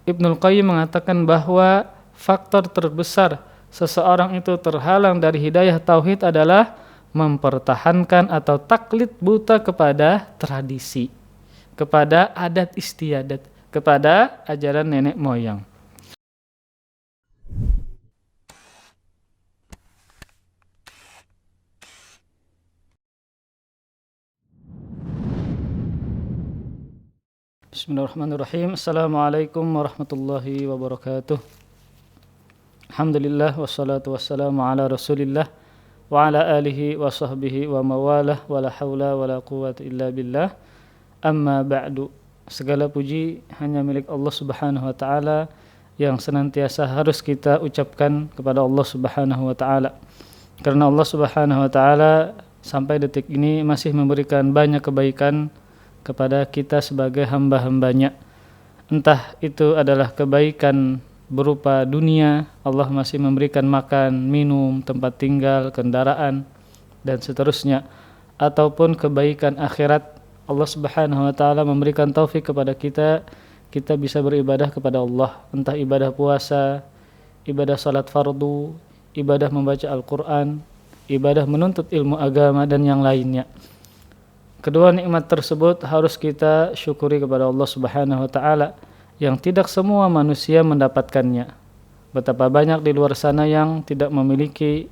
Ibnul Qayyim mengatakan bahwa faktor terbesar seseorang itu terhalang dari hidayah tauhid adalah mempertahankan atau taklid buta kepada tradisi, kepada adat istiadat, kepada ajaran nenek moyang. Bismillahirrahmanirrahim. Assalamualaikum warahmatullahi wabarakatuh. Alhamdulillah wassalatu wassalamu ala Rasulillah wa ala alihi wa sahbihi wa mawalah wa la haula wa la quwwata illa billah. Amma ba'du. Segala puji hanya milik Allah Subhanahu wa taala yang senantiasa harus kita ucapkan kepada Allah Subhanahu wa taala. Karena Allah Subhanahu wa taala sampai detik ini masih memberikan banyak kebaikan kepada kita sebagai hamba-hambanya. Entah itu adalah kebaikan berupa dunia, Allah masih memberikan makan, minum, tempat tinggal, kendaraan, dan seterusnya. Ataupun kebaikan akhirat, Allah Subhanahu wa ta'ala memberikan taufik kepada kita bisa beribadah kepada Allah. Entah ibadah puasa, ibadah salat fardu, ibadah membaca Al-Quran, ibadah menuntut ilmu agama, dan yang lainnya. Kedua nikmat tersebut harus kita syukuri kepada Allah Subhanahu wa taala yang tidak semua manusia mendapatkannya. Betapa banyak di luar sana yang tidak memiliki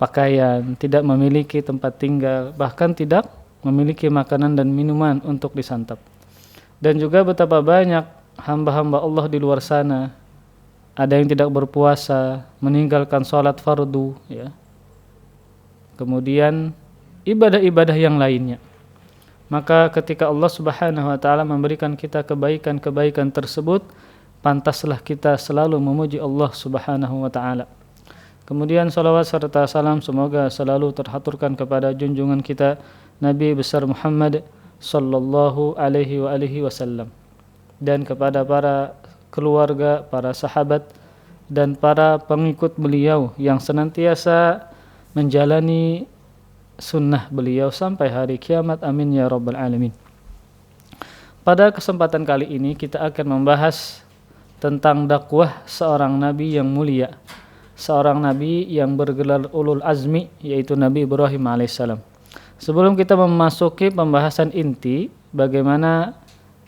pakaian, tidak memiliki tempat tinggal, bahkan tidak memiliki makanan dan minuman untuk disantap. Dan juga betapa banyak hamba-hamba Allah di luar sana, ada yang tidak berpuasa, meninggalkan salat fardu, ya. Kemudian ibadah-ibadah yang lainnya. Maka ketika Allah Subhanahu wa taala memberikan kita kebaikan-kebaikan tersebut, pantaslah kita selalu memuji Allah Subhanahu wa taala. Kemudian salawat serta salam semoga selalu terhaturkan kepada junjungan kita Nabi besar Muhammad sallallahu alaihi wasallam, dan kepada para keluarga, para sahabat, dan para pengikut beliau yang senantiasa menjalani sunnah beliau sampai hari kiamat, amin ya rabbal alamin. Pada kesempatan kali ini kita akan membahas tentang dakwah seorang nabi yang mulia, seorang nabi yang bergelar ulul azmi, yaitu Nabi Ibrahim alaihissalam. Sebelum kita memasuki pembahasan inti bagaimana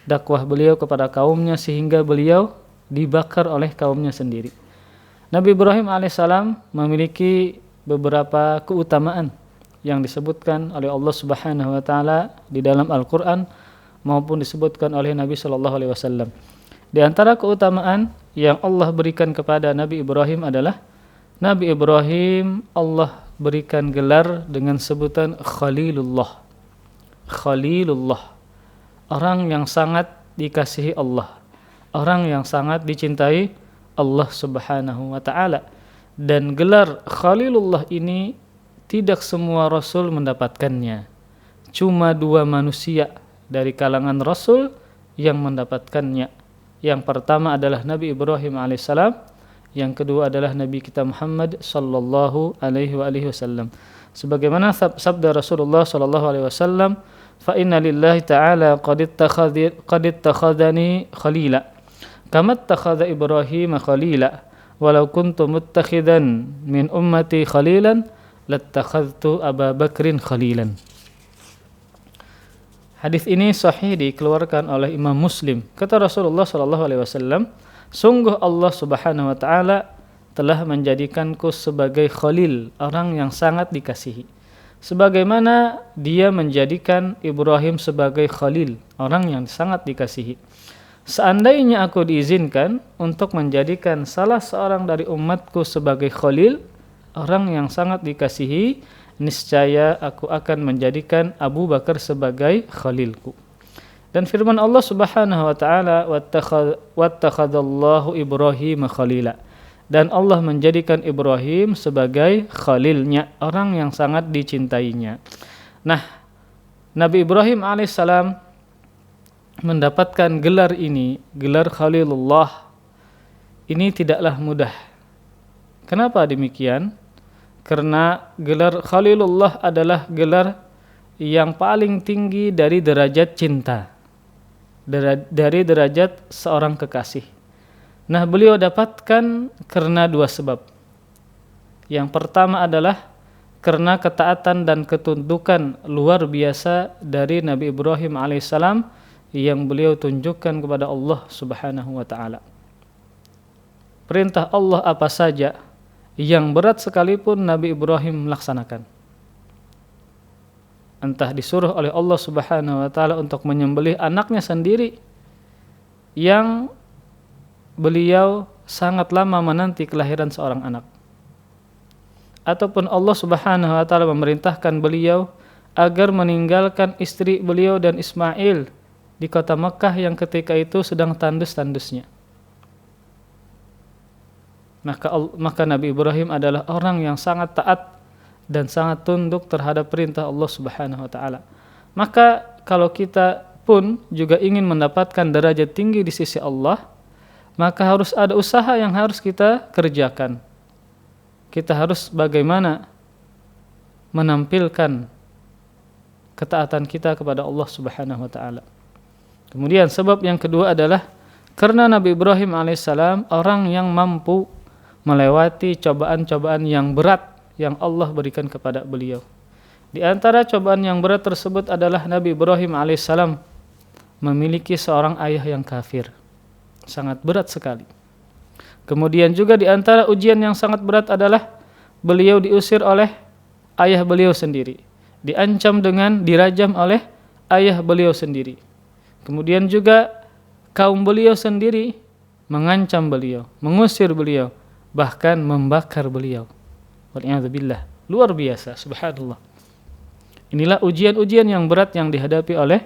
dakwah beliau kepada kaumnya sehingga beliau dibakar oleh kaumnya sendiri, Nabi Ibrahim alaihissalam memiliki beberapa keutamaan yang disebutkan oleh Allah Subhanahu wa taala di dalam Al-Qur'an maupun disebutkan oleh Nabi sallallahu alaihi wasallam. Di antara keutamaan yang Allah berikan kepada Nabi Ibrahim adalah Nabi Ibrahim Allah berikan gelar dengan sebutan Khalilullah. Khalilullah, orang yang sangat dikasihi Allah, orang yang sangat dicintai Allah Subhanahu wa taala. Dan gelar Khalilullah ini tidak semua Rasul mendapatkannya. Cuma 2 manusia dari kalangan Rasul yang mendapatkannya. Yang pertama adalah Nabi Ibrahim alaihissalam, yang kedua adalah Nabi kita Muhammad sallallahu alaihi wasallam. Sebagaimana sabda Rasulullah sallallahu alaihi wasallam, "Fa inna lillahi ta'ala qad ittakhadhani khalila, kama ittakhadha Ibrahim khalila, walau kuntu muttakhidan min ummati khalilan lattakhadhtu Aba Bakrin khalilan." Hadis ini sahih dikeluarkan oleh Imam Muslim. Kata Rasulullah sallallahu alaihi wasallam, "Sungguh Allah Subhanahu wa taala telah menjadikanku sebagai khalil, orang yang sangat dikasihi, sebagaimana Dia menjadikan Ibrahim sebagai khalil, orang yang sangat dikasihi. Seandainya aku diizinkan untuk menjadikan salah seorang dari umatku sebagai khalil, orang yang sangat dikasihi, niscaya aku akan menjadikan Abu Bakar sebagai khalilku." Dan firman Allah Subhanahu wa taala, "Wattakhadallahu Ibrahim khalila." Dan Allah menjadikan Ibrahim sebagai khalilnya, orang yang sangat dicintainya. Nah, Nabi Ibrahim alaihissalam mendapatkan gelar ini, gelar Khalilullah, ini tidaklah mudah. Kenapa demikian? Karena gelar Khalilullah adalah gelar yang paling tinggi dari derajat cinta, dari derajat seorang kekasih. Nah, beliau dapatkan karena dua sebab. Yang pertama adalah karena ketaatan dan ketundukan luar biasa dari Nabi Ibrahim alaihissalam yang beliau tunjukkan kepada Allah Subhanahu wa taala. Perintah Allah apa saja yang berat sekalipun Nabi Ibrahim melaksanakan. Entah disuruh oleh Allah Subhanahu wa taala untuk menyembelih anaknya sendiri yang beliau sangat lama menanti kelahiran seorang anak, ataupun Allah Subhanahu wa taala memerintahkan beliau agar meninggalkan istri beliau dan Ismail di kota Mekah yang ketika itu sedang tandus-tandusnya. Maka Nabi Ibrahim adalah orang yang sangat taat dan sangat tunduk terhadap perintah Allah Subhanahu wa taala. Maka kalau kita pun juga ingin mendapatkan derajat tinggi di sisi Allah, maka harus ada usaha yang harus kita kerjakan. Kita harus bagaimana menampilkan ketaatan kita kepada Allah Subhanahu wa taala. Kemudian sebab yang kedua adalah karena Nabi Ibrahim alaihissalam orang yang mampu melewati cobaan-cobaan yang berat yang Allah berikan kepada beliau. Di antara cobaan yang berat tersebut adalah Nabi Ibrahim alaihissalam memiliki seorang ayah yang kafir. Sangat berat sekali. Kemudian juga di antara ujian yang sangat berat adalah beliau diusir oleh ayah beliau sendiri. Diancam dengan dirajam oleh ayah beliau sendiri. Kemudian juga kaum beliau sendiri mengancam beliau, mengusir beliau, bahkan membakar beliau. Wal'iyadzubillah. Luar biasa, subhanallah. Inilah ujian-ujian yang berat yang dihadapi oleh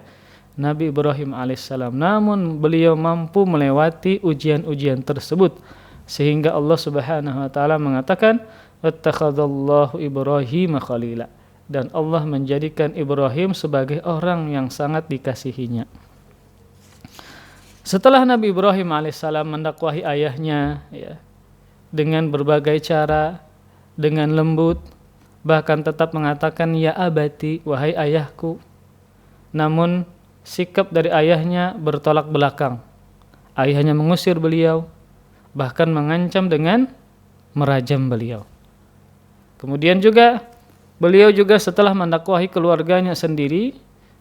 Nabi Ibrahim alaihissalam. Namun beliau mampu melewati ujian-ujian tersebut sehingga Allah Subhanahu wa taala mengatakan wattakhadallahu Ibrahim khalila, dan Allah menjadikan Ibrahim sebagai orang yang sangat dikasihinya. Setelah Nabi Ibrahim alaihissalam mendakwahi ayahnya dengan berbagai cara, dengan lembut, bahkan tetap mengatakan ya abati, wahai ayahku, namun sikap dari ayahnya bertolak belakang. Ayahnya mengusir beliau, bahkan mengancam dengan merajam beliau. Kemudian juga beliau juga setelah mendakwahi keluarganya sendiri,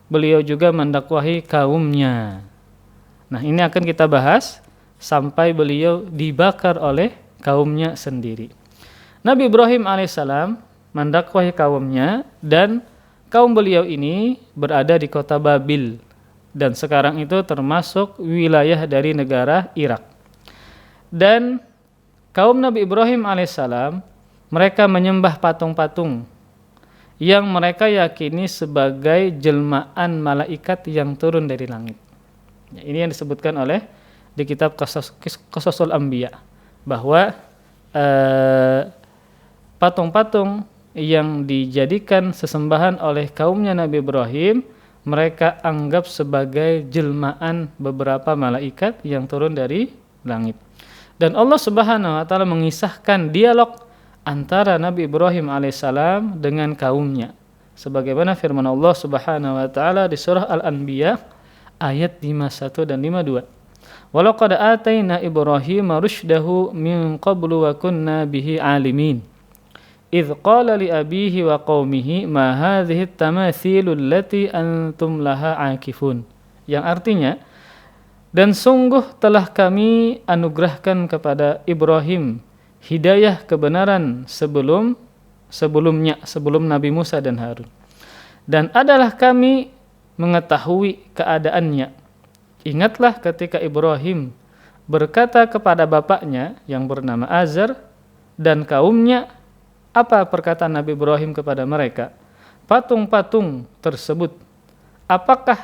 beliau juga mendakwahi kaumnya. Nah, ini akan kita bahas sampai beliau dibakar oleh kaumnya sendiri. Nabi Ibrahim alaihissalam mendakwahi kaumnya, dan kaum beliau ini berada di kota Babil, dan sekarang itu termasuk wilayah dari negara Irak. Dan kaum Nabi Ibrahim alaihissalam mereka menyembah patung-patung yang mereka yakini sebagai jelmaan malaikat yang turun dari langit. Ini yang disebutkan oleh di kitab Qasasul Anbiya, bahwa patung-patung yang dijadikan sesembahan oleh kaumnya Nabi Ibrahim mereka anggap sebagai jelmaan beberapa malaikat yang turun dari langit. Dan Allah Subhanahu wa taala mengisahkan dialog antara Nabi Ibrahim alaihissalam dengan kaumnya sebagaimana firman Allah Subhanahu wa taala di surah Al-Anbiya ayat 51 dan 52. Walaqad ataina Ibrahima rusydahu min qablu wa kunna bihi alimin. إذ قال لأبيه وقومه ما هذه التماثيل التي أنتم لها عاكفون, yang artinya, dan sungguh telah kami anugerahkan kepada Ibrahim hidayah kebenaran sebelum Nabi Musa dan Harun, dan adalah kami mengetahui keadaannya. Ingatlah ketika Ibrahim berkata kepada bapaknya yang bernama Azar dan kaumnya. Apa perkataan Nabi Ibrahim kepada mereka? Patung-patung tersebut, apakah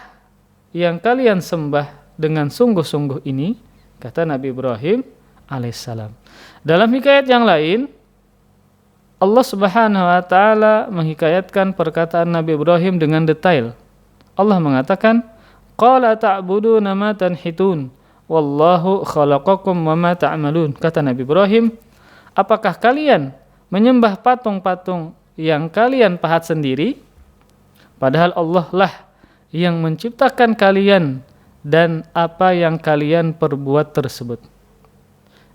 yang kalian sembah dengan sungguh-sungguh ini? Kata Nabi Ibrahim alaihissalam. Dalam hikayat yang lain, Allah Subhanahu wa taala menghikayatkan perkataan Nabi Ibrahim dengan detail. Allah mengatakan, qala ta'buduna ma tanhitun wallahu khalaqakum wa ma ta'malun. Kata Nabi Ibrahim, apakah kalian menyembah patung-patung yang kalian pahat sendiri, padahal Allah lah yang menciptakan kalian dan apa yang kalian perbuat tersebut.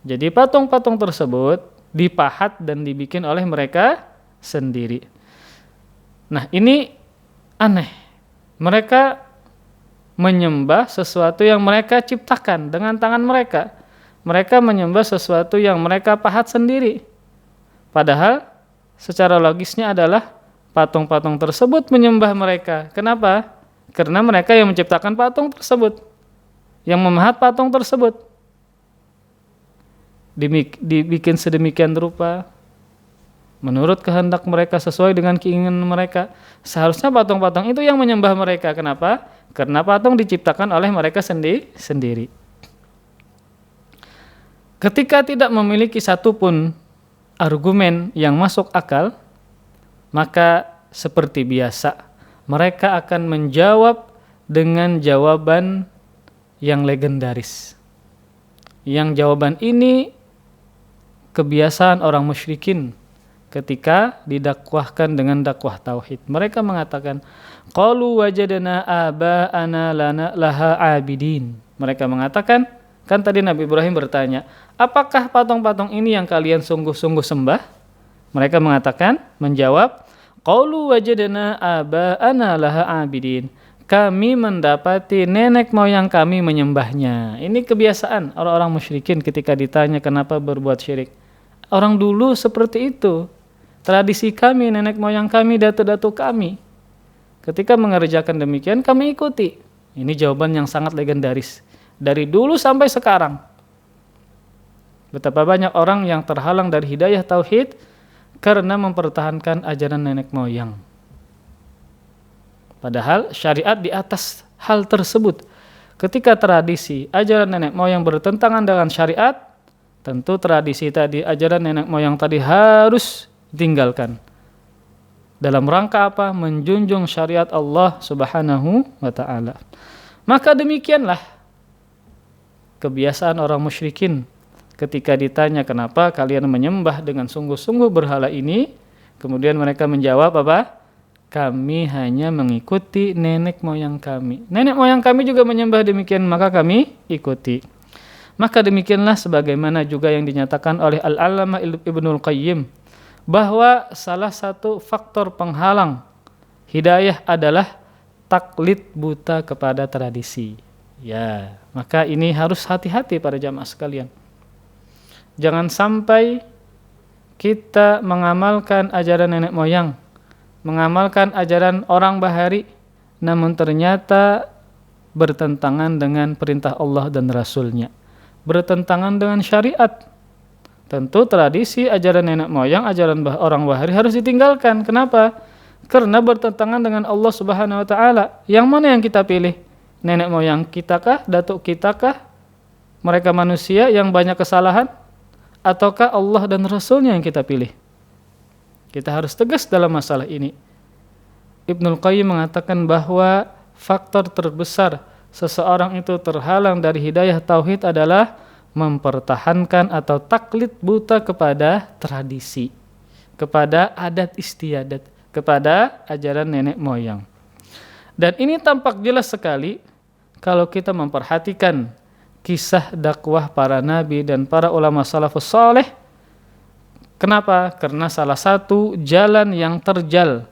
Jadi patung-patung tersebut dipahat dan dibikin oleh mereka sendiri. Nah, ini aneh. Mereka menyembah sesuatu yang mereka ciptakan dengan tangan mereka. Mereka menyembah sesuatu yang mereka pahat sendiri. Padahal secara logisnya adalah patung-patung tersebut menyembah mereka. Kenapa? Karena mereka yang menciptakan patung tersebut, yang memahat patung tersebut. Dibikin sedemikian rupa menurut kehendak mereka, sesuai dengan keinginan mereka. Seharusnya patung-patung itu yang menyembah mereka. Kenapa? Karena patung diciptakan oleh mereka sendiri. Ketika tidak memiliki satupun argumen yang masuk akal, maka seperti biasa mereka akan menjawab dengan jawaban yang legendaris. Yang jawaban ini kebiasaan orang musyrikin ketika didakwahkan dengan dakwah tauhid. Mereka mengatakan, qalu wajadna aba'ana laha abidin. Mereka mengatakan, kan tadi Nabi Ibrahim bertanya, apakah patung-patung ini yang kalian sungguh-sungguh sembah? Mereka mengatakan, menjawab, qalu wajadna aba'ana laha abidin. Kami mendapati nenek moyang kami menyembahnya. Ini kebiasaan orang-orang musyrikin ketika ditanya kenapa berbuat syirik. Orang dulu seperti itu. Tradisi kami, nenek moyang kami, datu-datu kami. Ketika mengerjakan demikian, kami ikuti. Ini jawaban yang sangat legendaris. Dari dulu sampai sekarang. Betapa banyak orang yang terhalang dari hidayah tauhid karena mempertahankan ajaran nenek moyang. Padahal syariat di atas hal tersebut. Ketika tradisi, ajaran nenek moyang bertentangan dengan syariat, tentu tradisi tadi, ajaran nenek moyang tadi harus ditinggalkan. Dalam rangka apa? Menjunjung syariat Allah Subhanahu wa ta'ala. Maka demikianlah kebiasaan orang musyrikin ketika ditanya kenapa kalian menyembah dengan sungguh-sungguh berhala ini, kemudian mereka menjawab apa? Kami hanya mengikuti nenek moyang kami. Nenek moyang kami juga menyembah demikian, maka kami ikuti. Maka demikianlah sebagaimana juga yang dinyatakan oleh Al-Allamah Ibnul Qayyim, bahwa salah satu faktor penghalang hidayah adalah taklid buta kepada tradisi. Ya, maka ini harus hati-hati para jamaah sekalian. Jangan sampai kita mengamalkan ajaran nenek moyang, mengamalkan ajaran orang bahari, namun ternyata bertentangan dengan perintah Allah dan Rasul-Nya, bertentangan dengan syariat. Tentu tradisi, ajaran nenek moyang, ajaran orang bahari harus ditinggalkan. Kenapa? Karena bertentangan dengan Allah Subhanahu wa ta'ala. Yang mana yang kita pilih? Nenek moyang kita kah? Datuk kita kah? Mereka manusia yang banyak kesalahan? Ataukah Allah dan Rasul-Nya yang kita pilih? Kita harus tegas dalam masalah ini. Ibnul Qayyim mengatakan bahwa faktor terbesar seseorang itu terhalang dari hidayah tauhid adalah mempertahankan atau taklid buta kepada tradisi, kepada adat istiadat, kepada ajaran nenek moyang. Dan ini tampak jelas sekali kalau kita memperhatikan kisah dakwah para nabi dan para ulama salafus saleh. Kenapa? Karena salah satu jalan yang terjal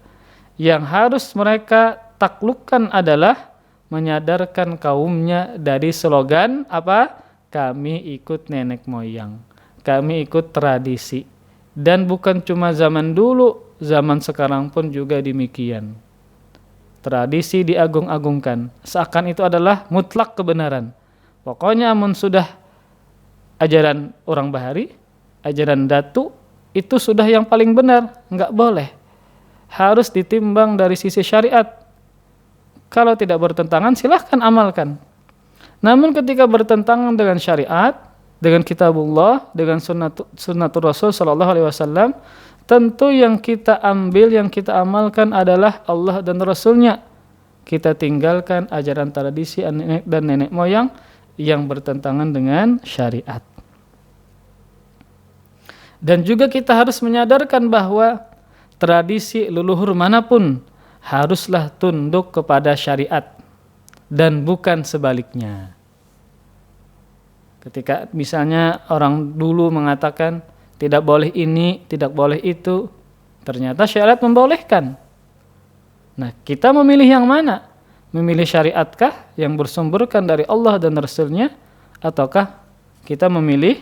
yang harus mereka taklukkan adalah menyadarkan kaumnya dari slogan apa? Kami ikut nenek moyang, kami ikut tradisi. Dan bukan cuma zaman dulu, zaman sekarang pun juga demikian. Tradisi diagung-agungkan, seakan itu adalah mutlak kebenaran. Pokoknya amun sudah ajaran orang bahari, ajaran datu, itu sudah yang paling benar. Enggak boleh, harus ditimbang dari sisi syariat. Kalau tidak bertentangan silahkan amalkan. Namun ketika bertentangan dengan syariat, dengan kitabullah, dengan sunnatul Rasul sallallahu alaihi wasallam, tentu yang kita ambil, yang kita amalkan adalah Allah dan Rasul-Nya. Kita tinggalkan ajaran tradisi dan nenek moyang yang bertentangan dengan syariat. Dan juga kita harus menyadarkan bahwa tradisi leluhur manapun haruslah tunduk kepada syariat dan bukan sebaliknya. Ketika misalnya orang dulu mengatakan tidak boleh ini, tidak boleh itu, ternyata syariat membolehkan. Nah, kita memilih yang mana? Memilih syariatkah yang bersumberkan dari Allah dan Rasul-Nya, ataukah kita memilih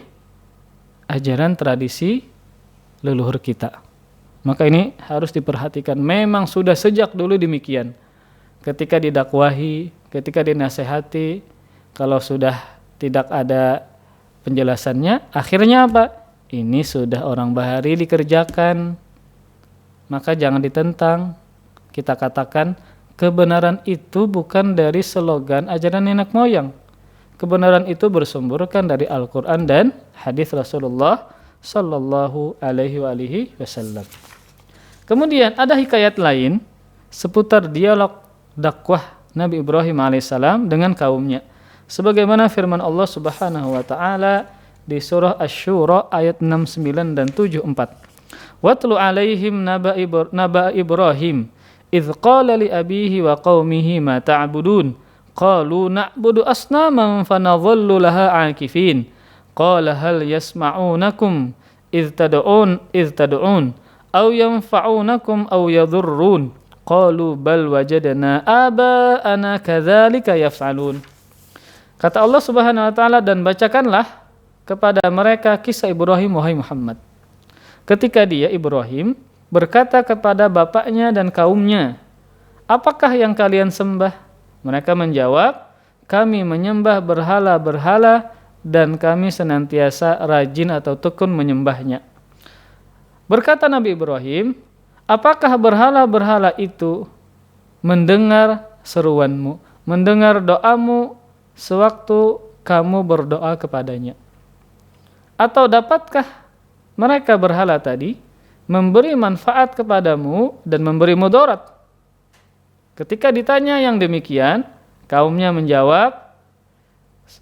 ajaran tradisi leluhur kita? Maka ini harus diperhatikan. Memang sudah sejak dulu demikian. Ketika didakwahi, ketika dinasehati, kalau sudah tidak ada penjelasannya, akhirnya apa? Ini sudah orang bahari dikerjakan, maka jangan ditentang. Kita katakan kebenaran itu bukan dari slogan ajaran nenek moyang. Kebenaran itu bersumberkan dari Al-Quran dan hadis Rasulullah Sallallahu Alaihi Wasallam. Kemudian ada hikayat lain seputar dialog dakwah Nabi Ibrahim alaihissalam dengan kaumnya. Sebagaimana firman Allah Subhanahu wa taala di surah Asy-Syura ayat 69 dan 74. Watlu alaihim naba Ibrahim idz qala li abihi wa qaumihi ma ta'budun qalu na'budu asnaman fanadhallu laha 'akifin qala hal yasma'unakum idz tad'un aw yanfa'unakum aw yadhurrun qalu bal wajadna aba'ana kadzalika yaf'alun. Kata Allah Subhanahu wa taala, dan bacakanlah kepada mereka kisah Ibrahim wahai Muhammad. Ketika dia Ibrahim berkata kepada bapaknya dan kaumnya, apakah yang kalian sembah? Mereka menjawab, kami menyembah berhala-berhala dan kami senantiasa rajin atau tekun menyembahnya. Berkata Nabi Ibrahim, apakah berhala-berhala itu mendengar seruanmu, mendengar doamu sewaktu kamu berdoa kepadanya? Atau dapatkah mereka berhala tadi memberi manfaat kepadamu dan memberi mudarat? Ketika ditanya yang demikian, kaumnya menjawab,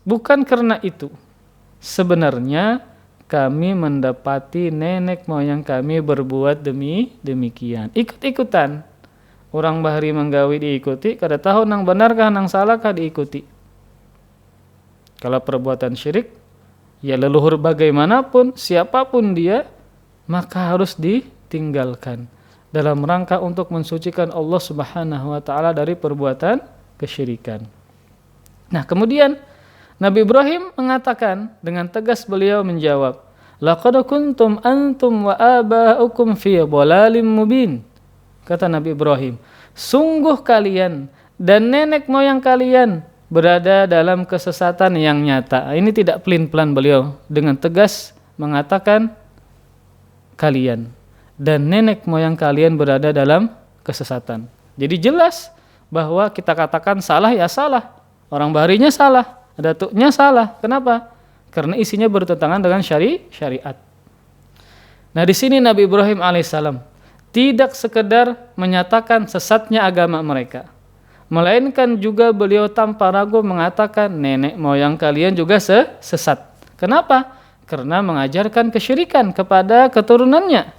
bukan karena itu. Sebenarnya kami mendapati nenek moyang kami berbuat demikian. Ikut-ikutan. Orang bahari menggawi diikuti, kada tahu nang benarkah nang salahkah diikuti. Kalau perbuatan syirik, ya leluhur bagaimanapun, siapapun dia, maka harus ditinggalkan dalam rangka untuk mensucikan Allah Subhanahu wa taala dari perbuatan kesyirikan. Nah, kemudian Nabi Ibrahim mengatakan dengan tegas, beliau menjawab, laqad kuntum antum wa aba'ukum fi dhalalin mubin. Kata Nabi Ibrahim, sungguh kalian dan nenek moyang kalian berada dalam kesesatan yang nyata. Ini tidak pelin-pelan, beliau dengan tegas mengatakan kalian dan nenek moyang kalian berada dalam kesesatan. Jadi jelas bahwa kita katakan salah ya salah. Orang baharinya salah, datuknya salah. Kenapa? Karena isinya bertentangan dengan syariat. Nah, di sini Nabi Ibrahim alaihissalam tidak sekedar menyatakan sesatnya agama mereka, melainkan juga beliau tanpa ragu mengatakan nenek moyang kalian juga sesat. Kenapa? Karena mengajarkan kesyirikan kepada keturunannya.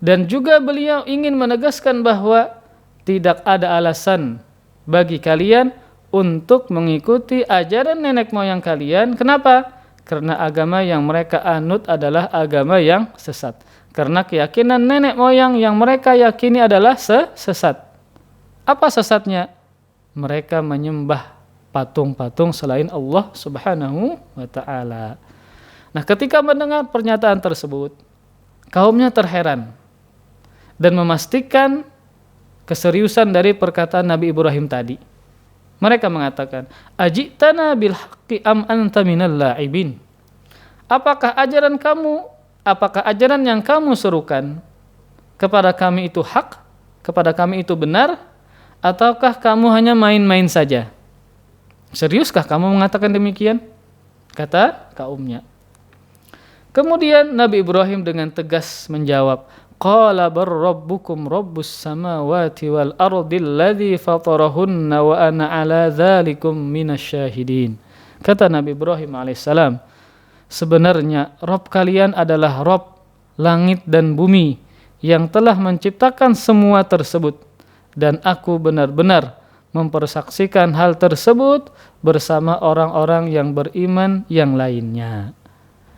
Dan juga beliau ingin menegaskan bahwa tidak ada alasan bagi kalian untuk mengikuti ajaran nenek moyang kalian. Kenapa? Karena agama yang mereka anut adalah agama yang sesat. Karena keyakinan nenek moyang yang mereka yakini adalah sesat. Apa sesatnya? Mereka menyembah patung-patung selain Allah Subhanahu wa ta'ala. Nah, ketika mendengar pernyataan tersebut, kaumnya terheran dan memastikan keseriusan dari perkataan Nabi Ibrahim tadi. Mereka mengatakan, ajitana bil haqqi am anta minal la'ibin. Apakah ajaran yang kamu serukan kepada kami itu hak, kepada kami itu benar, ataukah kamu hanya main-main saja? Seriuskah kamu mengatakan demikian? Kata kaumnya. Kemudian Nabi Ibrahim dengan tegas menjawab, qala bar rabbukum rabbus samawati wal ardi alladzi fatarahunna wa ana ala dzalikum minasyahidin. Kata Nabi Ibrahim alaihissalam, sebenarnya Rabb kalian adalah Rabb langit dan bumi yang telah menciptakan semua tersebut, dan aku benar-benar mempersaksikan hal tersebut bersama orang-orang yang beriman yang lainnya.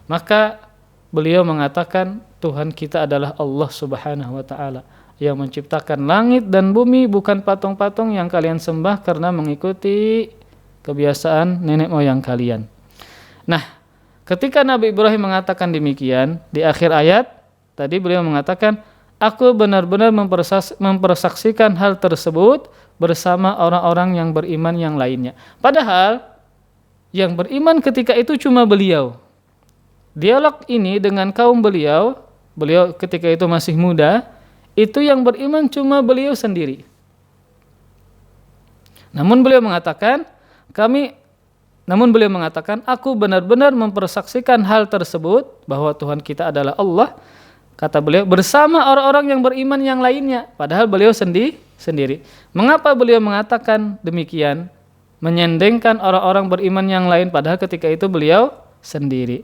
Maka beliau mengatakan Tuhan kita adalah Allah Subhanahu wa taala yang menciptakan langit dan bumi, bukan patung-patung yang kalian sembah karena mengikuti kebiasaan nenek moyang kalian. Nah, ketika Nabi Ibrahim mengatakan demikian, di akhir ayat tadi beliau mengatakan, aku benar-benar mempersaksikan hal tersebut bersama orang-orang yang beriman yang lainnya. Padahal yang beriman ketika itu cuma beliau. Dialog ini dengan kaum beliau ketika itu masih muda, itu yang beriman cuma beliau sendiri. Namun beliau mengatakan, aku benar-benar mempersaksikan hal tersebut bahwa Tuhan kita adalah Allah, kata beliau, bersama orang-orang yang beriman yang lainnya. Padahal beliau sendiri. Mengapa beliau mengatakan demikian? Menyendengkan orang-orang beriman yang lain padahal ketika itu beliau sendiri.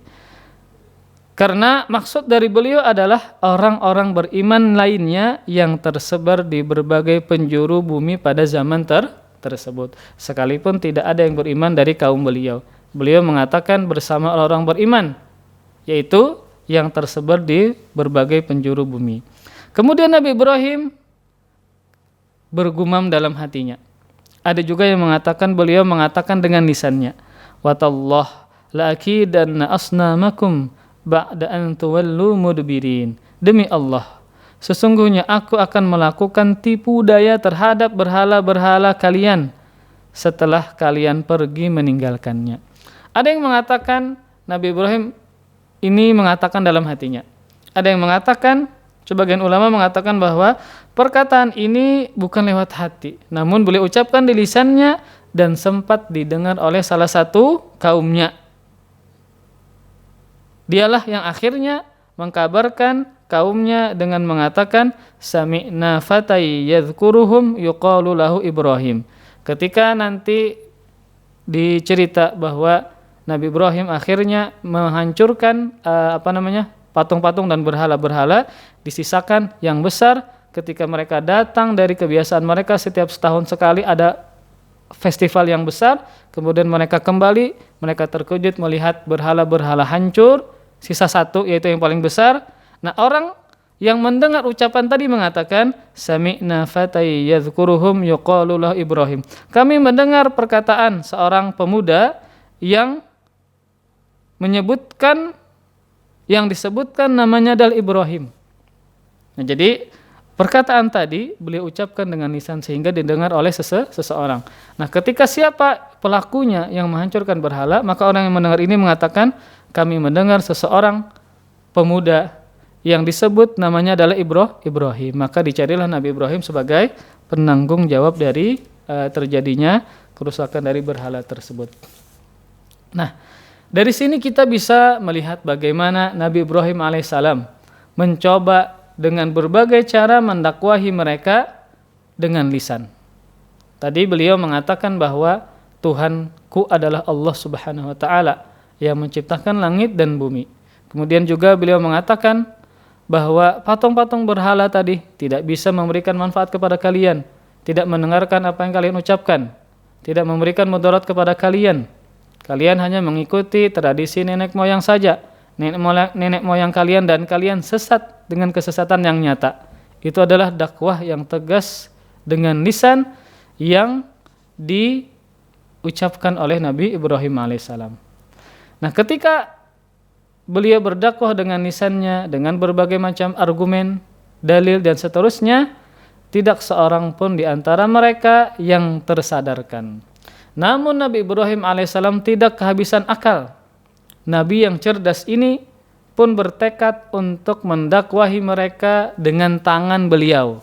Karena maksud dari beliau adalah orang-orang beriman lainnya yang tersebar di berbagai penjuru bumi pada zaman tersebut. Sekalipun tidak ada yang beriman dari kaum beliau. Beliau mengatakan bersama orang-orang beriman, yaitu yang tersebar di berbagai penjuru bumi. Kemudian Nabi Ibrahim bergumam dalam hatinya. Ada juga yang mengatakan beliau mengatakan dengan lisannya, "Watallah la akidanna asnamakum ba'da an tuwallu mudbirin." Demi Allah, sesungguhnya aku akan melakukan tipu daya terhadap berhala-berhala kalian setelah kalian pergi meninggalkannya. Ada yang mengatakan Nabi Ibrahim ini mengatakan dalam hatinya. Ada yang mengatakan, sebagian ulama mengatakan bahwa perkataan ini bukan lewat hati, namun beliau ucapkan di lisannya dan sempat didengar oleh salah satu kaumnya. Dialah yang akhirnya mengkabarkan kaumnya dengan mengatakan, sami'na fatay yadhkuruhum yuqalu lahu Ibrahim. Ketika nanti dicerita bahwa Nabi Ibrahim akhirnya menghancurkan patung-patung dan berhala-berhala, disisakan yang besar. Ketika mereka datang dari kebiasaan mereka setiap setahun sekali ada festival yang besar, kemudian mereka kembali, mereka terkejut melihat berhala-berhala hancur, sisa satu yaitu yang paling besar. Nah, orang yang mendengar ucapan tadi mengatakan, sami'na fatay yadhkuruhum yuqalu lahu Ibrahim. Kami mendengar perkataan seorang pemuda yang yang disebutkan namanya adalah Ibrahim. Nah, jadi perkataan tadi beliau ucapkan dengan lisan sehingga didengar oleh seseorang. Nah, ketika siapa pelakunya yang menghancurkan berhala, maka orang yang mendengar ini mengatakan, kami mendengar seseorang pemuda yang disebut namanya adalah Ibrahim. Maka dicarilah Nabi Ibrahim sebagai penanggung jawab dari terjadinya kerusakan dari berhala tersebut. Nah, dari sini kita bisa melihat bagaimana Nabi Ibrahim alaihissalam mencoba dengan berbagai cara mendakwahi mereka dengan lisan. Tadi beliau mengatakan bahwa Tuhanku adalah Allah Subhanahu wa taala yang menciptakan langit dan bumi. Kemudian juga beliau mengatakan bahwa patung-patung berhala tadi tidak bisa memberikan manfaat kepada kalian, tidak mendengarkan apa yang kalian ucapkan, tidak memberikan mudarat kepada kalian. Kalian hanya mengikuti tradisi nenek moyang saja. Nenek moyang kalian dan kalian sesat dengan kesesatan yang nyata. Itu adalah dakwah yang tegas dengan lisan yang diucapkan oleh Nabi Ibrahim alaihissalam. Nah, ketika beliau berdakwah dengan lisannya, dengan berbagai macam argumen, dalil dan seterusnya, tidak seorang pun di antara mereka yang tersadarkan. Namun Nabi Ibrahim alaihissalam tidak kehabisan akal. Nabi yang cerdas ini pun bertekad untuk mendakwahi mereka dengan tangan beliau.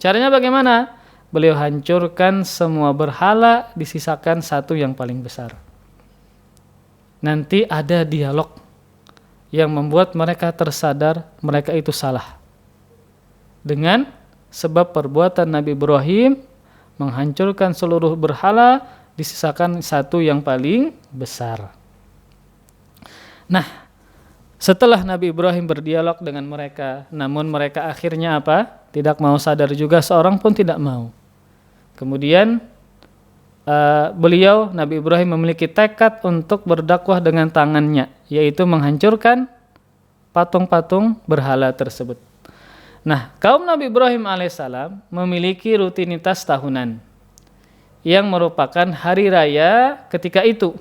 Caranya bagaimana? Beliau hancurkan semua berhala, disisakan satu yang paling besar. Nanti ada dialog yang membuat mereka tersadar mereka itu salah. Dengan sebab perbuatan Nabi Ibrahim menghancurkan seluruh berhala, disisakan satu yang paling besar. Nah, setelah Nabi Ibrahim berdialog dengan mereka, namun mereka akhirnya apa? Tidak mau sadar juga, seorang pun tidak mau. Kemudian beliau Nabi Ibrahim memiliki tekad untuk berdakwah dengan tangannya, yaitu menghancurkan patung-patung berhala tersebut. Nah, kaum Nabi Ibrahim alaihissalam memiliki rutinitas tahunan yang merupakan hari raya ketika itu,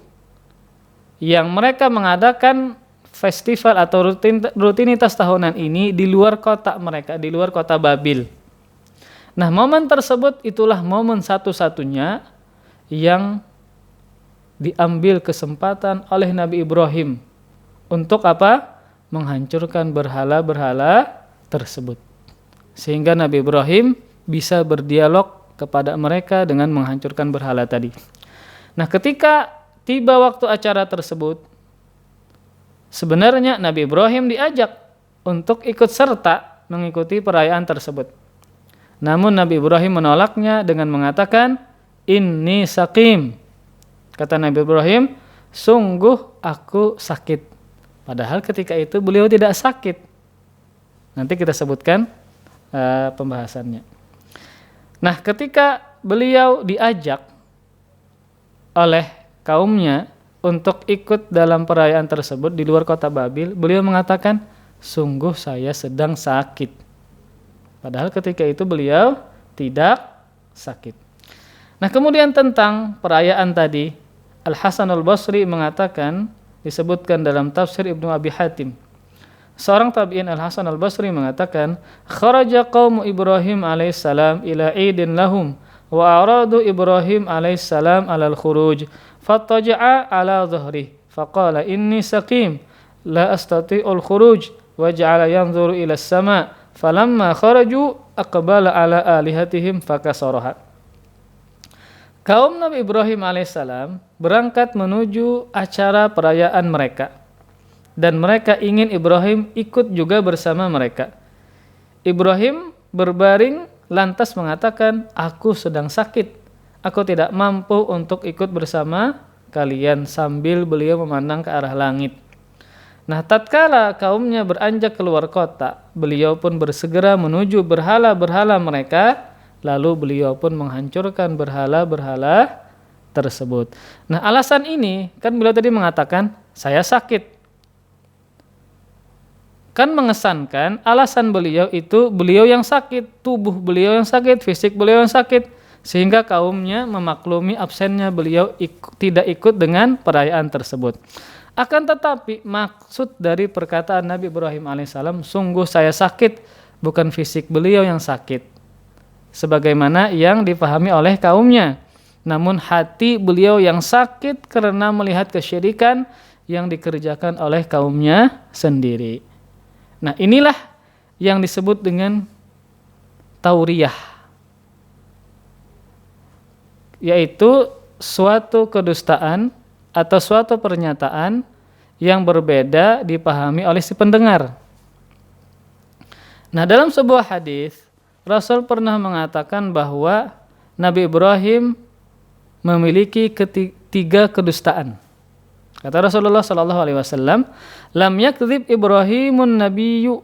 yang mereka mengadakan festival atau rutinitas tahunan ini di luar kota mereka, di luar kota Babil. Nah, momen tersebut itulah momen satu-satunya yang diambil kesempatan oleh Nabi Ibrahim untuk apa? Menghancurkan berhala-berhala tersebut. Sehingga Nabi Ibrahim bisa berdialog kepada mereka dengan menghancurkan berhala tadi. Nah, ketika tiba waktu acara tersebut, sebenarnya Nabi Ibrahim diajak untuk ikut serta mengikuti perayaan tersebut. Namun Nabi Ibrahim menolaknya dengan mengatakan, "Inni saqim." Kata Nabi Ibrahim, "Sungguh aku sakit." Padahal ketika itu beliau tidak sakit. Nanti kita sebutkan pembahasannya. Nah, ketika beliau diajak oleh kaumnya untuk ikut dalam perayaan tersebut di luar kota Babil, beliau mengatakan, "Sungguh saya sedang sakit." Padahal ketika itu beliau tidak sakit. Nah, kemudian tentang perayaan tadi, Al-Hasan Al-Basri mengatakan, disebutkan dalam tafsir Ibnu Abi Hatim, seorang tabi'in Al-Hasan Al-Basri mengatakan, "Kharaja qaumu Ibrahim alaihissalam ila idin lahum wa aradu Ibrahim alaihissalam alal khuruj fattaja'a ala dhahri faqala inni saqim la astati'ul khuruj wa ja'ala yanzuru ila as-sama' falamma kharaju aqbala ala alihatihim fakasaraha." Kaum Nabi Ibrahim alaihissalam berangkat menuju acara perayaan mereka, dan mereka ingin Ibrahim ikut juga bersama mereka. Ibrahim berbaring lantas mengatakan, "Aku sedang sakit, aku tidak mampu untuk ikut bersama kalian," sambil beliau memandang ke arah langit. Nah, tatkala kaumnya beranjak keluar kota, beliau pun bersegera menuju berhala-berhala mereka, lalu beliau pun menghancurkan berhala-berhala tersebut. Nah, alasan ini, kan beliau tadi mengatakan, "Saya sakit." Kan mengesankan alasan beliau itu beliau yang sakit, tubuh beliau yang sakit, fisik beliau yang sakit, sehingga kaumnya memaklumi absennya beliau tidak ikut dengan perayaan tersebut. Akan tetapi maksud dari perkataan Nabi Ibrahim alaihissalam, "Sungguh saya sakit," bukan fisik beliau yang sakit sebagaimana yang dipahami oleh kaumnya, namun hati beliau yang sakit karena melihat kesyirikan yang dikerjakan oleh kaumnya sendiri. Nah, inilah yang disebut dengan tauriyah, yaitu suatu kedustaan atau suatu pernyataan yang berbeda dipahami oleh si pendengar. Nah, dalam sebuah hadis Rasul pernah mengatakan bahwa Nabi Ibrahim memiliki tiga kedustaan. Kata Rasulullah sallallahu alaihi wasallam, "Lam yakdzib Ibrahimun nabiyyu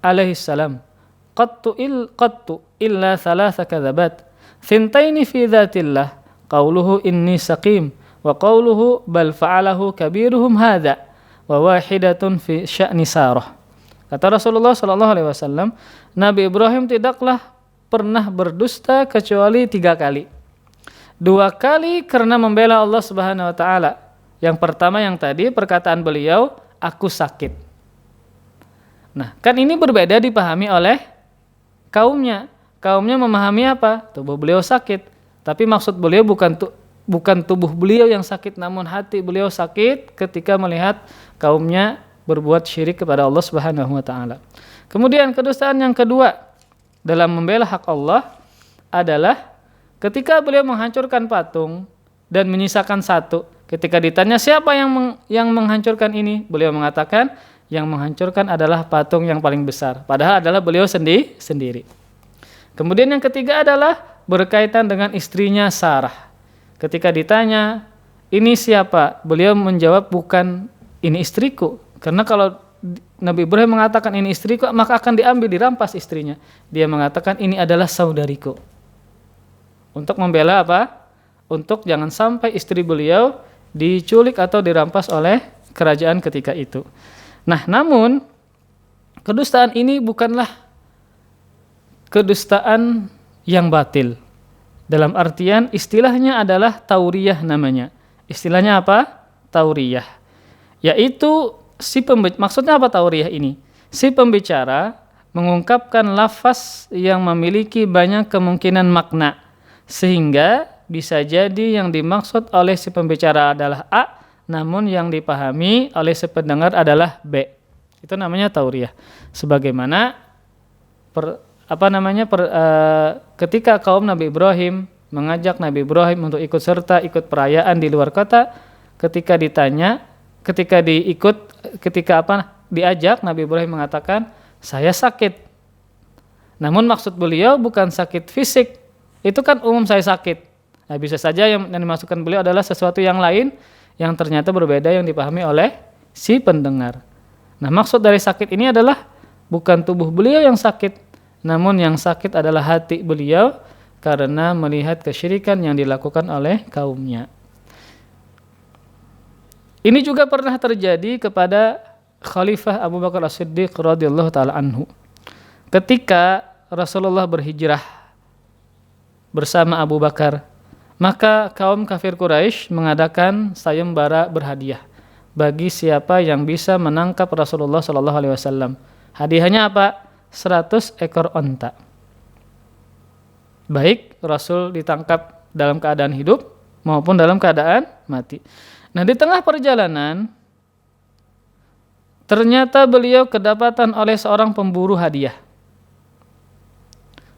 alaihi salam qattu illa thalatha kadzabat. Thintaini fi dzatillah, qauluhu inni saqim wa qauluhu bal fa'alahu kabiruhum hadza wa wahidatun fi sya'ni Sarah." Kata Rasulullah sallallahu alaihi wasallam, Nabi Ibrahim tidaklah pernah berdusta kecuali 3 kali. 2 kali karena membela Allah Subhanahu wa taala. Yang pertama yang tadi perkataan beliau, "Aku sakit." Nah, kan ini berbeda dipahami oleh kaumnya. Kaumnya memahami apa? Tubuh beliau sakit. Tapi maksud beliau bukan tubuh beliau yang sakit, namun hati beliau sakit ketika melihat kaumnya berbuat syirik kepada Allah Subhanahu wa taala. Kemudian kedustaan yang kedua dalam membela hak Allah adalah ketika beliau menghancurkan patung dan menyisakan satu. Ketika ditanya siapa yang menghancurkan ini, beliau mengatakan yang menghancurkan adalah patung yang paling besar, padahal adalah beliau sendiri. Kemudian yang ketiga adalah berkaitan dengan istrinya Sarah. Ketika ditanya, "Ini siapa?" Beliau menjawab, "Bukan, ini istriku." Karena kalau Nabi Ibrahim mengatakan ini istriku, maka akan diambil, dirampas istrinya. Dia mengatakan ini adalah saudariku. Untuk membela apa? untuk jangan sampai istri beliau diculik atau dirampas oleh kerajaan ketika itu. Nah, namun kedustaan ini bukanlah kedustaan yang batil. Dalam artian istilahnya adalah tauriyah namanya. Istilahnya apa? Tauriyah. Yaitu maksudnya apa tauriyah ini? Si pembicara mengungkapkan lafaz yang memiliki banyak kemungkinan makna, sehingga bisa jadi yang dimaksud oleh si pembicara adalah A, namun yang dipahami oleh si pendengar adalah B. Itu namanya tauriyah. Sebagaimana ketika kaum Nabi Ibrahim mengajak Nabi Ibrahim untuk ikut serta ikut perayaan di luar kota, ketika diajak, Nabi Ibrahim mengatakan, saya sakit. Namun maksud beliau bukan sakit fisik. Itu kan umum saya sakit. Nah, bisa saja yang dimasukkan beliau adalah sesuatu yang lain yang ternyata berbeda yang dipahami oleh si pendengar. Nah, maksud dari sakit ini adalah bukan tubuh beliau yang sakit, namun yang sakit adalah hati beliau karena melihat kesyirikan yang dilakukan oleh kaumnya. Ini juga pernah terjadi kepada Khalifah Abu Bakar As-Siddiq radhiyallahu taala anhu. Ketika Rasulullah berhijrah bersama Abu Bakar, maka kaum kafir Quraisy mengadakan sayembara berhadiah bagi siapa yang bisa menangkap Rasulullah sallallahu alaihi wasallam. Hadiahnya apa? 100 ekor onta. Baik Rasul ditangkap dalam keadaan hidup maupun dalam keadaan mati. Nah, di tengah perjalanan ternyata beliau kedapatan oleh seorang pemburu hadiah.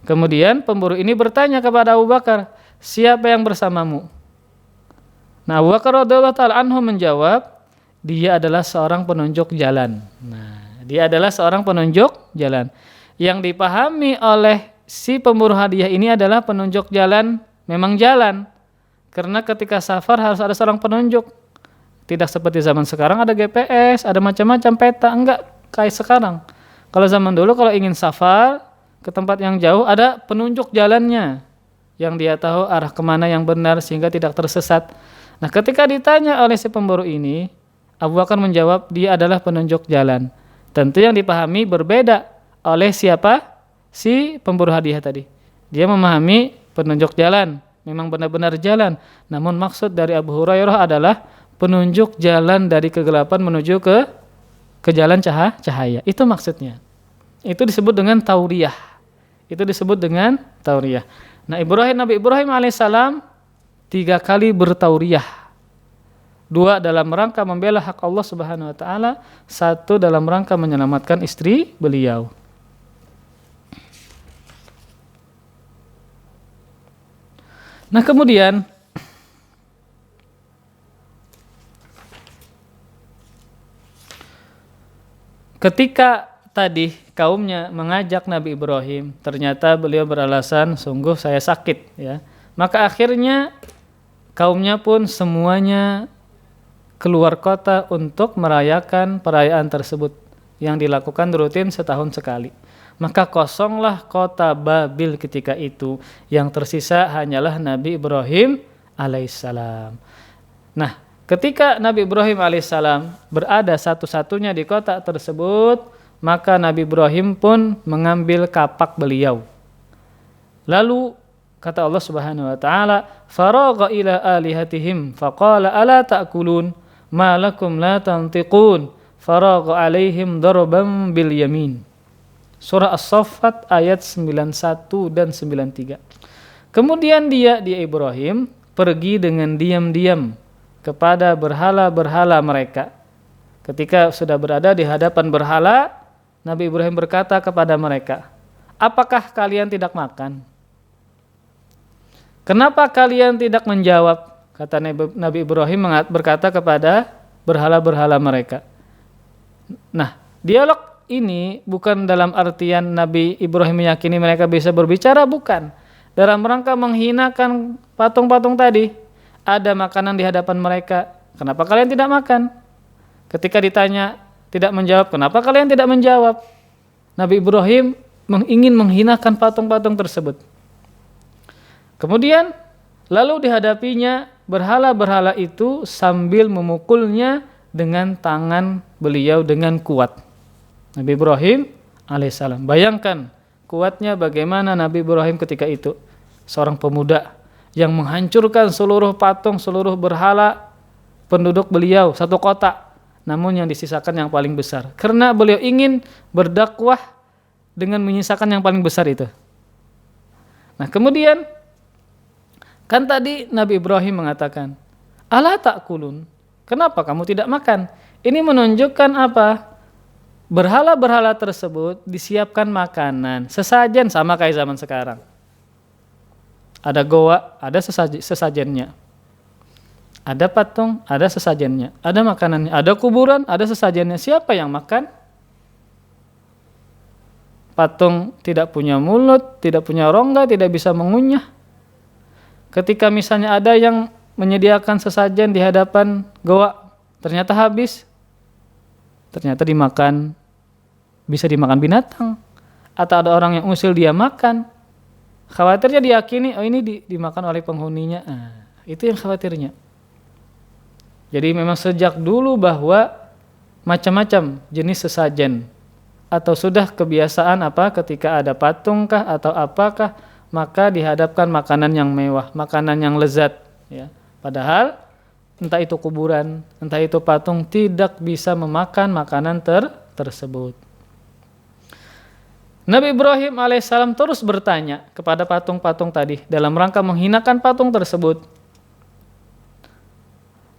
Kemudian pemburu ini bertanya kepada Abu Bakar, siapa yang bersamamu? Nah, Abu Bakar radhiyallahu ta'ala anhu menjawab, dia adalah seorang penunjuk jalan. Nah, dia adalah seorang penunjuk jalan. Yang dipahami oleh si pemburu hadiah ini adalah penunjuk jalan, memang jalan. Karena ketika safar harus ada seorang penunjuk. Tidak seperti zaman sekarang ada GPS, ada macam-macam peta, enggak kayak sekarang. Kalau zaman dulu kalau ingin safar ke tempat yang jauh ada penunjuk jalannya yang dia tahu arah kemana yang benar sehingga tidak tersesat. Nah, ketika ditanya oleh si pemburu ini, Abu Bakar menjawab dia adalah penunjuk jalan. Tentu yang dipahami berbeda oleh siapa? Si pemburu hadiah tadi. Dia memahami penunjuk jalan, memang benar-benar jalan. Namun maksud dari Abu Hurairah adalah penunjuk jalan dari kegelapan menuju ke jalan cahaya. Itu maksudnya. Itu disebut dengan tauriyah. Nah, Nabi Ibrahim alaihissalam 3 kali bertauriyah. 2 dalam rangka membela hak Allah Subhanahu wa taala, 1 dalam rangka menyelamatkan istri beliau. Nah, kemudian ketika tadi kaumnya mengajak Nabi Ibrahim, ternyata beliau beralasan, sungguh saya sakit, ya. Maka akhirnya kaumnya pun semuanya keluar kota untuk merayakan perayaan tersebut yang dilakukan rutin setahun sekali. Maka kosonglah kota Babil ketika itu, yang tersisa hanyalah Nabi Ibrahim alaihissalam. Nah, ketika Nabi Ibrahim alaihissalam berada satu-satunya di kota tersebut, maka Nabi Ibrahim pun mengambil kapak beliau. Lalu kata Allah Subhanahu wa taala, "Faragha ila alihatihim faqala ala ta'kulun ma lakum la tantiqun faragha alaihim darban bil yamin." Surah As-Saffat ayat 91 dan 93. Kemudian dia Ibrahim pergi dengan diam-diam kepada berhala-berhala mereka. Ketika sudah berada di hadapan berhala, Nabi Ibrahim berkata kepada mereka, "Apakah kalian tidak makan? Kenapa kalian tidak menjawab?" Kata Nabi Ibrahim berkata kepada berhala-berhala mereka. Nah, dialog ini bukan dalam artian Nabi Ibrahim meyakini mereka bisa berbicara, bukan. Dalam rangka menghinakan patung-patung tadi. Ada makanan di hadapan mereka, kenapa kalian tidak makan? Ketika ditanya, tidak menjawab, kenapa kalian tidak menjawab? Nabi Ibrahim ingin menghinakan patung-patung tersebut. Kemudian Lalu dihadapinya berhala-berhala itu sambil memukulnya dengan tangan beliau dengan kuat. Nabi Ibrahim alaihissalam. Bayangkan kuatnya bagaimana Nabi Ibrahim ketika itu. Seorang pemuda yang menghancurkan seluruh patung, seluruh berhala penduduk beliau, satu kota. Namun yang disisakan yang paling besar. Karena beliau ingin berdakwah dengan menyisakan yang paling besar itu. Nah kemudian kan tadi Nabi Ibrahim mengatakan, "Ala ta'kulun?" Kenapa kamu tidak makan? Ini menunjukkan apa? Berhala-berhala tersebut disiapkan makanan, sesajen sama kayak zaman sekarang. Ada goa, ada sesajennya. Ada patung, ada sesajennya. Ada makanannya, ada kuburan, ada sesajennya. Siapa yang makan? Patung tidak punya mulut, tidak punya rongga, tidak bisa mengunyah. Ketika misalnya ada yang menyediakan sesajen di hadapan goa, ternyata habis, ternyata dimakan, bisa dimakan binatang, atau ada orang yang usil dia makan, khawatirnya diyakini, oh ini dimakan oleh penghuninya. Itu yang khawatirnya. Jadi memang sejak dulu bahwa macam-macam jenis sesajen, atau sudah kebiasaan apa ketika ada patungkah atau apakah, maka dihadapkan makanan yang mewah, makanan yang lezat, ya. Padahal entah itu kuburan, entah itu patung tidak bisa memakan makanan tersebut. Nabi Ibrahim alaihissalam terus bertanya kepada patung-patung tadi dalam rangka menghinakan patung tersebut.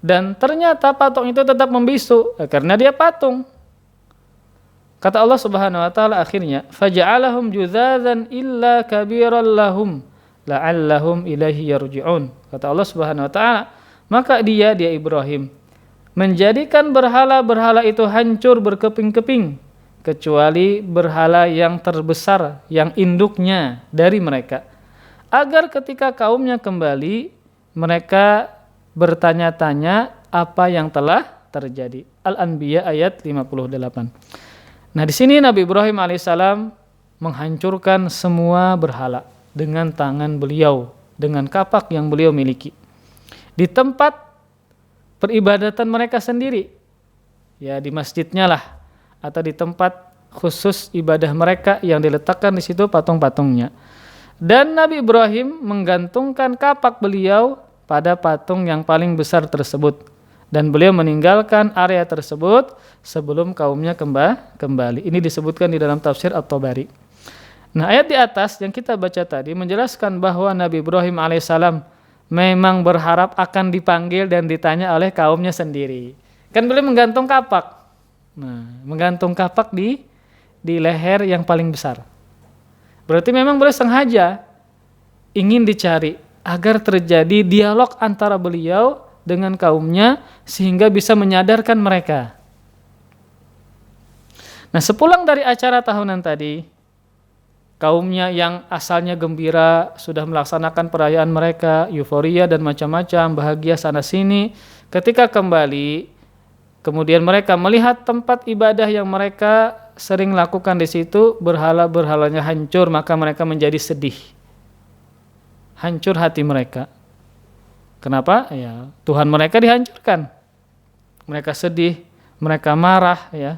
Dan ternyata patung itu tetap membisu karena dia patung. Kata Allah Subhanahu wa taala akhirnya, "Faja'alahum judzadzan illa kabiran lahum la'allahum ilaihi yarji'un." Kata Allah Subhanahu wa taala, maka dia Ibrahim menjadikan berhala-berhala itu hancur berkeping-keping kecuali berhala yang terbesar, yang induknya dari mereka, agar ketika kaumnya kembali mereka bertanya-tanya apa yang telah terjadi. Al-Anbiya ayat 58. Nah, di sini Nabi Ibrahim alaihissalam menghancurkan semua berhala dengan tangan beliau, dengan kapak yang beliau miliki. Di tempat peribadatan mereka sendiri, ya di masjidnya lah, atau di tempat khusus ibadah mereka yang diletakkan di situ patung-patungnya. Dan Nabi Ibrahim menggantungkan kapak beliau pada patung yang paling besar tersebut. Dan beliau meninggalkan area tersebut sebelum kaumnya kembali. Ini disebutkan di dalam tafsir At-Tabari. Nah, ayat di atas yang kita baca tadi menjelaskan bahwa Nabi Ibrahim alaihissalam memang berharap akan dipanggil dan ditanya oleh kaumnya sendiri. Kan beliau menggantung kapak. Nah, menggantung kapak di leher yang paling besar. Berarti memang beliau sengaja ingin dicari agar terjadi dialog antara beliau dengan kaumnya sehingga bisa menyadarkan mereka. Nah, sepulang dari acara tahunan tadi, kaumnya yang asalnya gembira sudah melaksanakan perayaan mereka, euforia dan macam-macam, bahagia sana sini. Ketika kembali, kemudian mereka melihat tempat ibadah yang mereka sering lakukan di situ, berhala-berhalanya hancur, maka mereka menjadi sedih. Hancur hati mereka. Kenapa? Ya, Tuhan mereka dihancurkan. Mereka sedih, mereka marah, ya.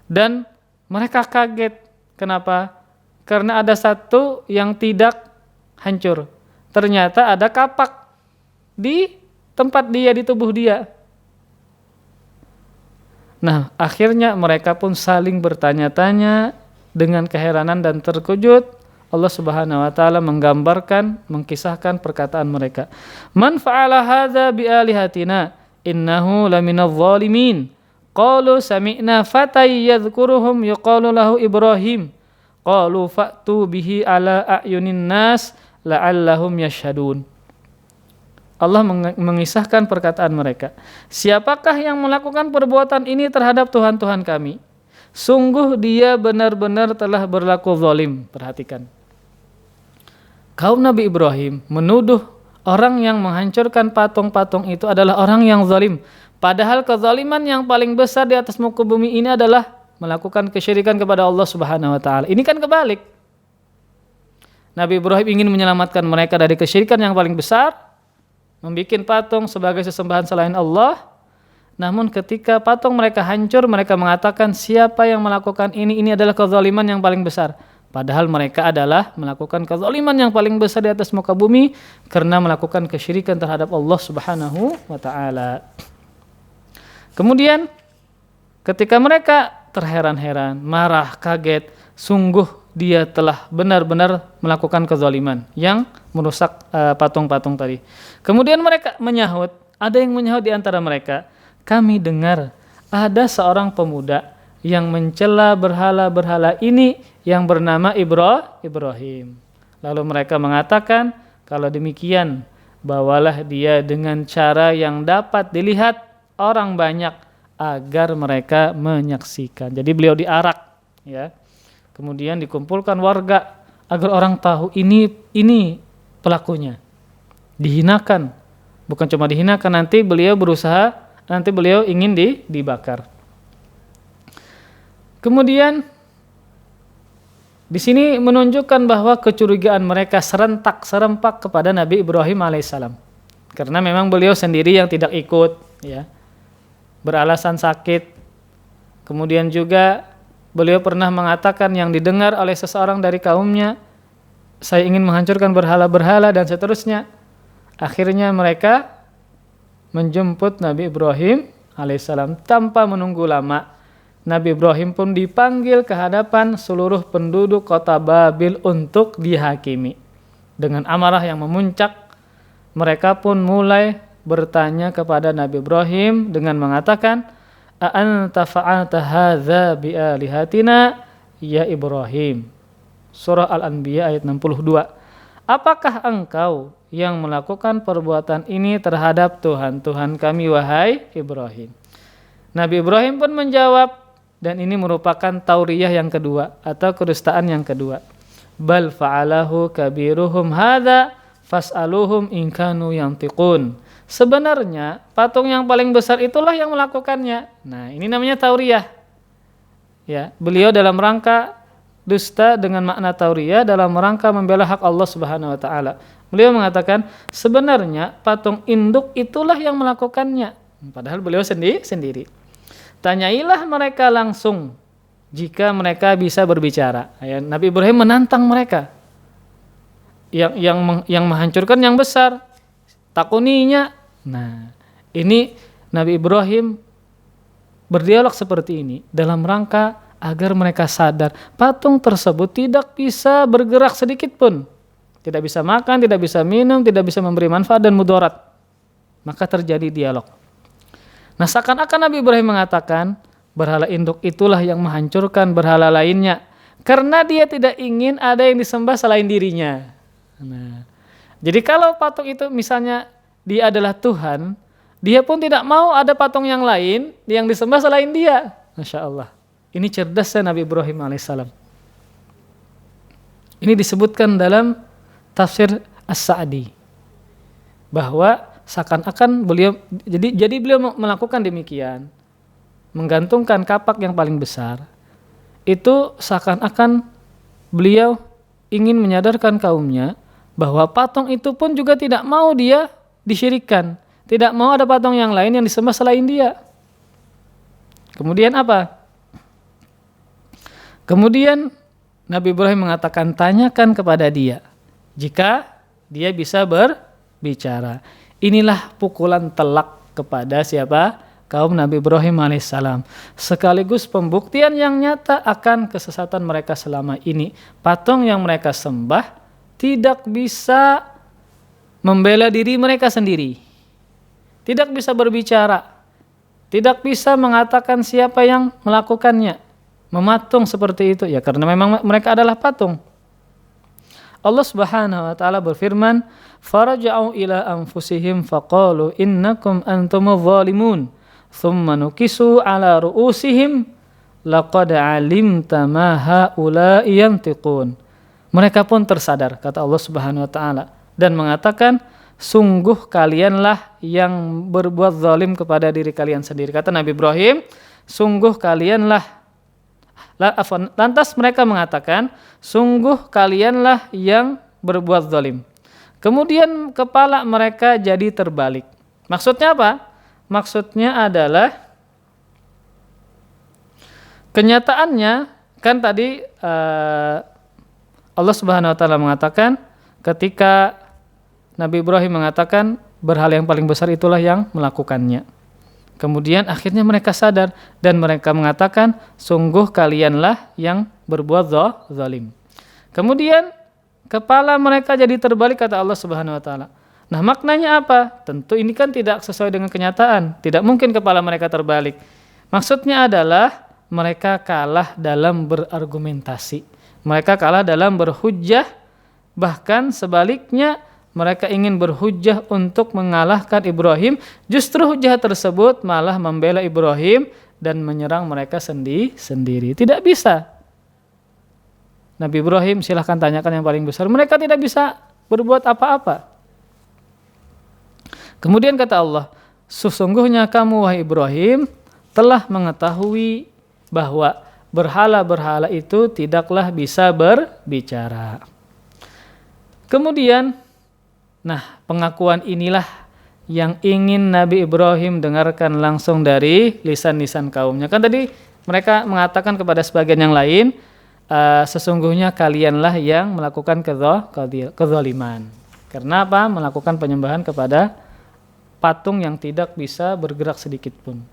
Dan mereka kaget. Kenapa? Karena ada satu yang tidak hancur. Ternyata ada kapak di tempat dia, di tubuh dia. Nah, akhirnya mereka pun saling bertanya-tanya dengan keheranan dan terkejut. Allah Subhanahu wa taala menggambarkan, mengkisahkan perkataan mereka. Man fa'ala hadza bi alihatina innahu laminadh dhalimin. Qalu sami'na fatay yadhkuruhum yuqalu lahu Ibrahim. Qalu fa'tu bihi ala a'yunin nas la'allahum yashhadun. Allah mengisahkan perkataan mereka. Siapakah yang melakukan perbuatan ini terhadap Tuhan-Tuhan kami? Sungguh dia benar-benar telah berlaku zalim. Perhatikan. Kaum Nabi Ibrahim menuduh orang yang menghancurkan patung-patung itu adalah orang yang zalim. Padahal kezaliman yang paling besar di atas muka bumi ini adalah melakukan kesyirikan kepada Allah Subhanahu wa taala. Ini kan kebalik. Nabi Ibrahim ingin menyelamatkan mereka dari kesyirikan yang paling besar, membikin patung sebagai sesembahan selain Allah. Namun ketika patung mereka hancur, mereka mengatakan siapa yang melakukan ini adalah kezaliman yang paling besar. Padahal mereka adalah melakukan kezaliman yang paling besar di atas muka bumi karena melakukan kesyirikan terhadap Allah Subhanahu wa taala. Kemudian ketika mereka terheran-heran, marah, kaget, sungguh dia telah benar-benar melakukan kezaliman yang merusak patung-patung tadi. Kemudian mereka menyahut, ada yang menyahut di antara mereka, kami dengar ada seorang pemuda yang mencela berhala-berhala ini yang bernama Ibrahim. Lalu mereka mengatakan, kalau demikian bawalah dia dengan cara yang dapat dilihat orang banyak agar mereka menyaksikan. Jadi beliau diarak, ya. Kemudian dikumpulkan warga agar orang tahu ini pelakunya. Dihinakan. Bukan cuma dihinakan, nanti beliau ingin dibakar. Kemudian di sini menunjukkan bahwa kecurigaan mereka serempak kepada Nabi Ibrahim alaihissalam. Karena memang beliau sendiri yang tidak ikut, ya. Beralasan sakit. Kemudian juga beliau pernah mengatakan yang didengar oleh seseorang dari kaumnya, saya ingin menghancurkan berhala-berhala dan seterusnya. Akhirnya mereka menjemput Nabi Ibrahim alaihissalam tanpa menunggu lama. Nabi Ibrahim pun dipanggil ke hadapan seluruh penduduk kota Babil untuk dihakimi. Dengan amarah yang memuncak, mereka pun mulai bertanya kepada Nabi Ibrahim dengan mengatakan, "A'anta fa'alta hadza bi'alihatina ya Ibrahim?" Surah Al-Anbiya ayat 62. Apakah engkau yang melakukan perbuatan ini terhadap Tuhan kami wahai Ibrahim? Nabi Ibrahim pun menjawab, dan ini merupakan tauriyah yang kedua atau kedustaan yang kedua. Bal fa'alahu kabiruhum hadza fas'aluhum in kanu yantiqun. Sebenarnya patung yang paling besar itulah yang melakukannya. Nah, ini namanya tauriyah. Ya, beliau dalam rangka dusta dengan makna tauriyah dalam rangka membela hak Allah Subhanahu wa taala. Beliau mengatakan sebenarnya patung induk itulah yang melakukannya. Padahal beliau sendiri. Tanyailah mereka langsung jika mereka bisa berbicara. Ya, Nabi Ibrahim menantang mereka. Yang menghancurkan yang besar. Takuninya. Nah, ini Nabi Ibrahim berdialog seperti ini dalam rangka agar mereka sadar patung tersebut tidak bisa bergerak sedikit pun. Tidak bisa makan, tidak bisa minum, tidak bisa memberi manfaat dan mudarat. Maka terjadi dialog. Nah, seakan-akan Nabi Ibrahim mengatakan berhala induk itulah yang menghancurkan berhala lainnya karena dia tidak ingin ada yang disembah selain dirinya. Nah, jadi kalau patung itu misalnya dia adalah Tuhan, dia pun tidak mau ada patung yang lain yang disembah selain dia. Masya Allah. Ini cerdasnya Nabi Ibrahim alaihissalam. Ini disebutkan dalam tafsir As-Sa'di bahwa seakan-akan beliau jadi beliau melakukan demikian, menggantungkan kapak yang paling besar. Itu seakan-akan beliau ingin menyadarkan kaumnya bahwa patung itu pun juga tidak mau dia disyirikkan, tidak mau ada patung yang lain yang disembah selain dia. Kemudian apa? Kemudian Nabi Ibrahim mengatakan, tanyakan kepada dia jika dia bisa berbicara. Inilah pukulan telak kepada siapa? Kaum Nabi Ibrahim alaihissalam. Sekaligus pembuktian yang nyata akan kesesatan mereka selama ini. Patung yang mereka sembah tidak bisa membela diri mereka sendiri. Tidak bisa berbicara. Tidak bisa mengatakan siapa yang melakukannya. Mematung seperti itu ya karena memang mereka adalah patung. Allah Subhanahu wa taala berfirman, "Faraja'u ila anfusihim faqalu innakum antumuz zalimun, thumma nukisu ala ru'usihim laqad 'alimta ma haula'i yantiqun." Mereka pun tersadar, kata Allah Subhanahu wa taala, dan mengatakan, sungguh kalianlah yang berbuat zalim kepada diri kalian sendiri. Kata Nabi Ibrahim, sungguh kalianlah. Lantas mereka mengatakan, sungguh kalianlah yang berbuat zalim. Kemudian kepala mereka jadi terbalik. Maksudnya apa? Maksudnya adalah kenyataannya kan tadi Allah Subhanahu wa taala mengatakan ketika Nabi Ibrahim mengatakan berhala yang paling besar itulah yang melakukannya. Kemudian akhirnya mereka sadar dan mereka mengatakan sungguh kalianlah yang berbuat zalim. Kemudian kepala mereka jadi terbalik kata Allah Subhanahu wa taala. Nah, maknanya apa? Tentu ini kan tidak sesuai dengan kenyataan. Tidak mungkin kepala mereka terbalik. Maksudnya adalah mereka kalah dalam berargumentasi. Mereka kalah dalam berhujjah, bahkan sebaliknya mereka ingin berhujjah untuk mengalahkan Ibrahim, justru hujjah tersebut malah membela Ibrahim dan menyerang mereka sendiri. Tidak bisa. Nabi Ibrahim silahkan tanyakan yang paling besar. Mereka tidak bisa berbuat apa-apa. Kemudian kata Allah, sesungguhnya kamu wahai Ibrahim telah mengetahui bahwa berhala-berhala itu tidaklah bisa berbicara. Kemudian nah, pengakuan inilah yang ingin Nabi Ibrahim dengarkan langsung dari lisan-lisan kaumnya. Kan tadi mereka mengatakan kepada sebagian yang lain, sesungguhnya kalianlah yang melakukan kezaliman. Karena apa? Melakukan penyembahan kepada patung yang tidak bisa bergerak sedikit pun.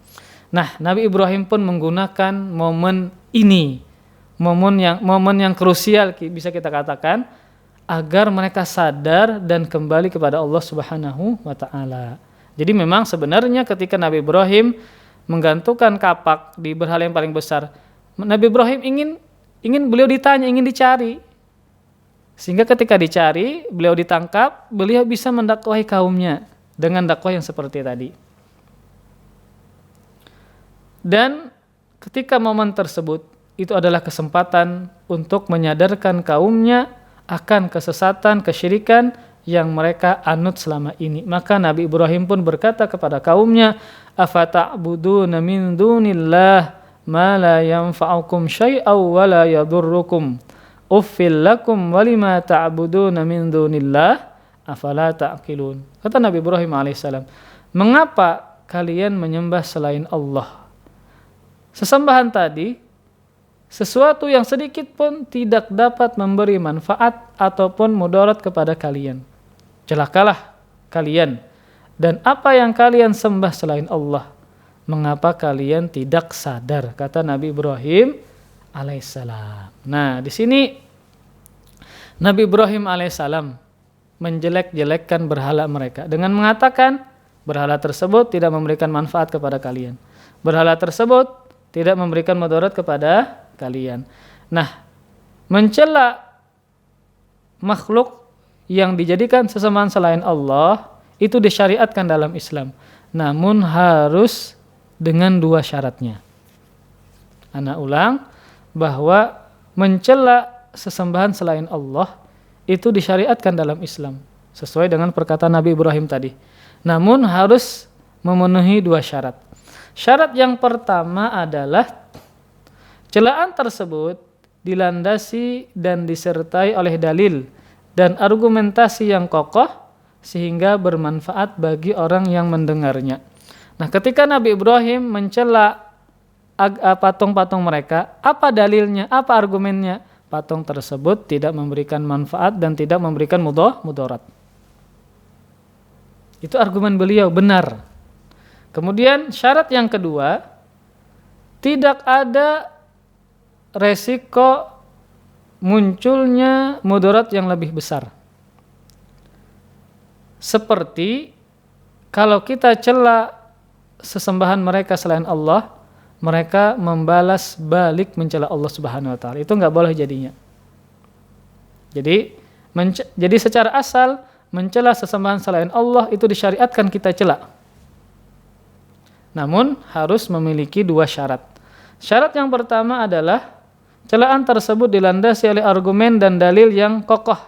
Nah, Nabi Ibrahim pun menggunakan momen ini, momen yang krusial bisa kita katakan, agar mereka sadar dan kembali kepada Allah Subhanahu wa taala. Jadi memang sebenarnya ketika Nabi Ibrahim menggantungkan kapak di berhala yang paling besar, Nabi Ibrahim ingin beliau ditanya, ingin dicari. Sehingga ketika dicari, beliau ditangkap, beliau bisa mendakwahi kaumnya dengan dakwah yang seperti tadi. Dan ketika momen tersebut itu adalah kesempatan untuk menyadarkan kaumnya akan kesesatan, kesyirikan yang mereka anut selama ini. Maka Nabi Ibrahim pun berkata kepada kaumnya, afata'buduna min dunillah ma la yanfa'ukum syai'aw wa la yadurrukum uffil lakum walima ta'buduna min dunillah afala ta'qilun. Kata Nabi Ibrahim alaihissalam, mengapa kalian menyembah selain Allah? Sesembahan tadi sesuatu yang sedikit pun tidak dapat memberi manfaat ataupun mudarat kepada kalian. Celakalah kalian. Dan apa yang kalian sembah selain Allah? Mengapa kalian tidak sadar? Kata Nabi Ibrahim alaihissalam. Nah, di sini Nabi Ibrahim alaihissalam menjelek-jelekkan berhala mereka dengan mengatakan berhala tersebut tidak memberikan manfaat kepada kalian. Berhala tersebut tidak memberikan mudarat kepada kalian. Nah, mencela makhluk yang dijadikan sesembahan selain Allah itu disyariatkan dalam Islam. Namun harus dengan dua syaratnya. Ana ulang bahwa mencela sesembahan selain Allah itu disyariatkan dalam Islam sesuai dengan perkataan Nabi Ibrahim tadi. Namun harus memenuhi dua syarat. Syarat yang pertama adalah celaan tersebut dilandasi dan disertai oleh dalil dan argumentasi yang kokoh sehingga bermanfaat bagi orang yang mendengarnya. Nah, ketika Nabi Ibrahim mencela patung-patung mereka, apa dalilnya, apa argumennya? Patung tersebut tidak memberikan manfaat dan tidak memberikan mudarat. Itu argumen beliau, benar. Kemudian syarat yang kedua, tidak ada resiko munculnya mudarat yang lebih besar. Seperti kalau kita cela sesembahan mereka selain Allah, mereka membalas balik mencela Allah Subhanahu wa taala. Itu enggak boleh jadinya. Jadi secara asal mencela sesembahan selain Allah itu disyariatkan kita cela. Namun harus memiliki dua syarat. Syarat yang pertama adalah celaan tersebut dilandasi oleh argumen dan dalil yang kokoh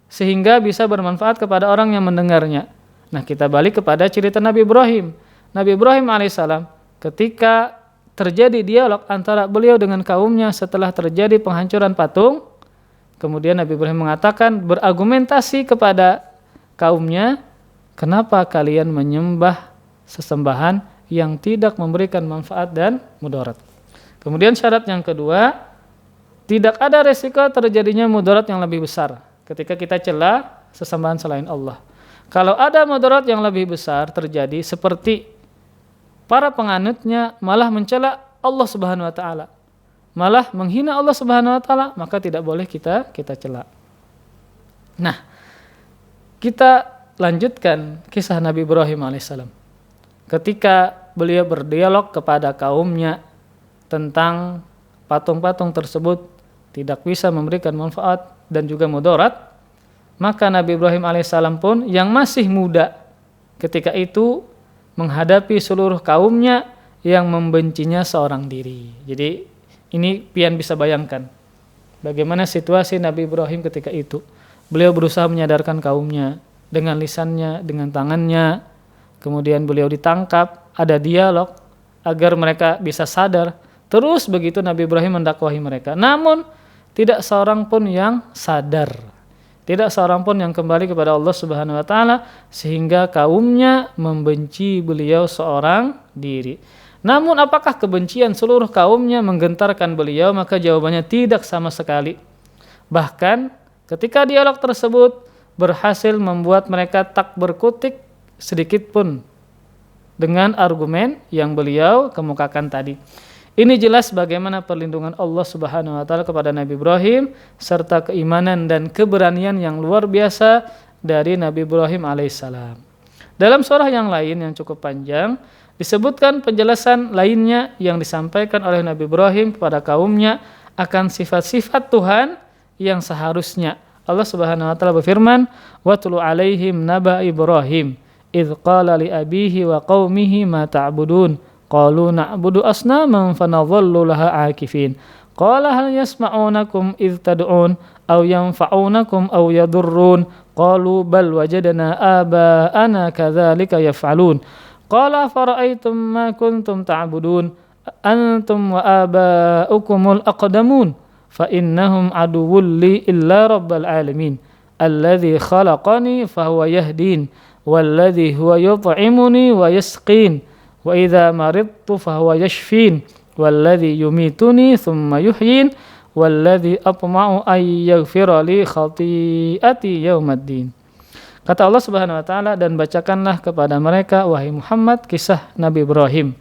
sehingga bisa bermanfaat kepada orang yang mendengarnya. Nah, kita balik kepada cerita Nabi Ibrahim. Nabi Ibrahim alaihissalam ketika terjadi dialog antara beliau dengan kaumnya setelah terjadi penghancuran patung, Kemudian Nabi Ibrahim mengatakan, berargumentasi kepada kaumnya, kenapa kalian menyembah sesembahan yang tidak memberikan manfaat dan mudarat. Kemudian syarat yang kedua, tidak ada resiko terjadinya mudarat yang lebih besar ketika kita cela sesembahan selain Allah. Kalau ada mudarat yang lebih besar terjadi seperti para penganutnya malah mencela Allah Subhanahu wa taala, malah menghina Allah Subhanahu wa taala, maka tidak boleh kita cela. Nah, kita lanjutkan kisah Nabi Ibrahim alaihissalam. Ketika beliau berdialog kepada kaumnya tentang patung-patung tersebut tidak bisa memberikan manfaat dan juga mudarat, maka Nabi Ibrahim alaihissalam pun yang masih muda ketika itu menghadapi seluruh kaumnya yang membencinya seorang diri. Jadi ini pian bisa bayangkan bagaimana situasi Nabi Ibrahim ketika itu. Beliau berusaha menyadarkan kaumnya dengan lisannya, dengan tangannya. Kemudian beliau ditangkap, ada dialog agar mereka bisa sadar. Terus begitu Nabi Ibrahim mendakwahi mereka. Namun tidak seorang pun yang sadar. Tidak seorang pun yang kembali kepada Allah Subhanahu wa taala sehingga kaumnya membenci beliau seorang diri. Namun apakah kebencian seluruh kaumnya menggentarkan beliau? Maka jawabannya tidak sama sekali. Bahkan ketika dialog tersebut berhasil membuat mereka tak berkutik sedikit pun dengan argumen yang beliau kemukakan tadi. Ini jelas bagaimana perlindungan Allah Subhanahu wa taala kepada Nabi Ibrahim serta keimanan dan keberanian yang luar biasa dari Nabi Ibrahim alaihissalam. Dalam surah yang lain yang cukup panjang disebutkan penjelasan lainnya yang disampaikan oleh Nabi Ibrahim kepada kaumnya akan sifat-sifat Tuhan yang seharusnya. Allah Subhanahu wa taala berfirman, "Watlu 'alaihim naba Ibrahim idz qala li abihi wa qaumihi ma ta'budun." Qalu na'budu asnaman fanadhallu laha 'akifin. Qala hal yasma'unakum idz tad'un aw yanfa'unakum aw yadurrun. Qalu bal wajadna aba'ana kadzalika yaf'alun. Qala fara'aytum ma kuntum ta'budun antum wa aba'ukumul aqdamun fa innahum aduwwul li illa rabbil alamin alladzi khalaqani fahuwa yahdin walladzi huwa yut'imuni wa yasqin wa idza maridtu fahuwa yashfin walladzi yumituni thumma yuhyin walladzi atma'u ay yaghfira li khati'ati yaumiddin. Kata Allah Subhanahu wa taala, dan bacakanlah kepada mereka wahai Muhammad kisah Nabi Ibrahim.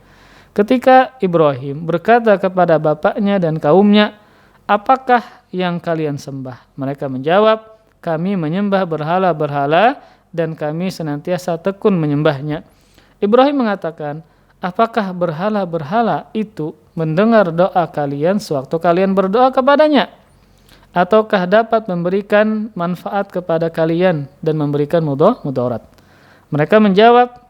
Ketika Ibrahim berkata kepada bapaknya dan kaumnya, apakah yang kalian sembah? Mereka menjawab, kami menyembah berhala-berhala dan kami senantiasa tekun menyembahnya. Ibrahim mengatakan, apakah berhala-berhala itu mendengar doa kalian sewaktu kalian berdoa kepadanya? Ataukah dapat memberikan manfaat kepada kalian dan memberikan mudarat? Mereka menjawab,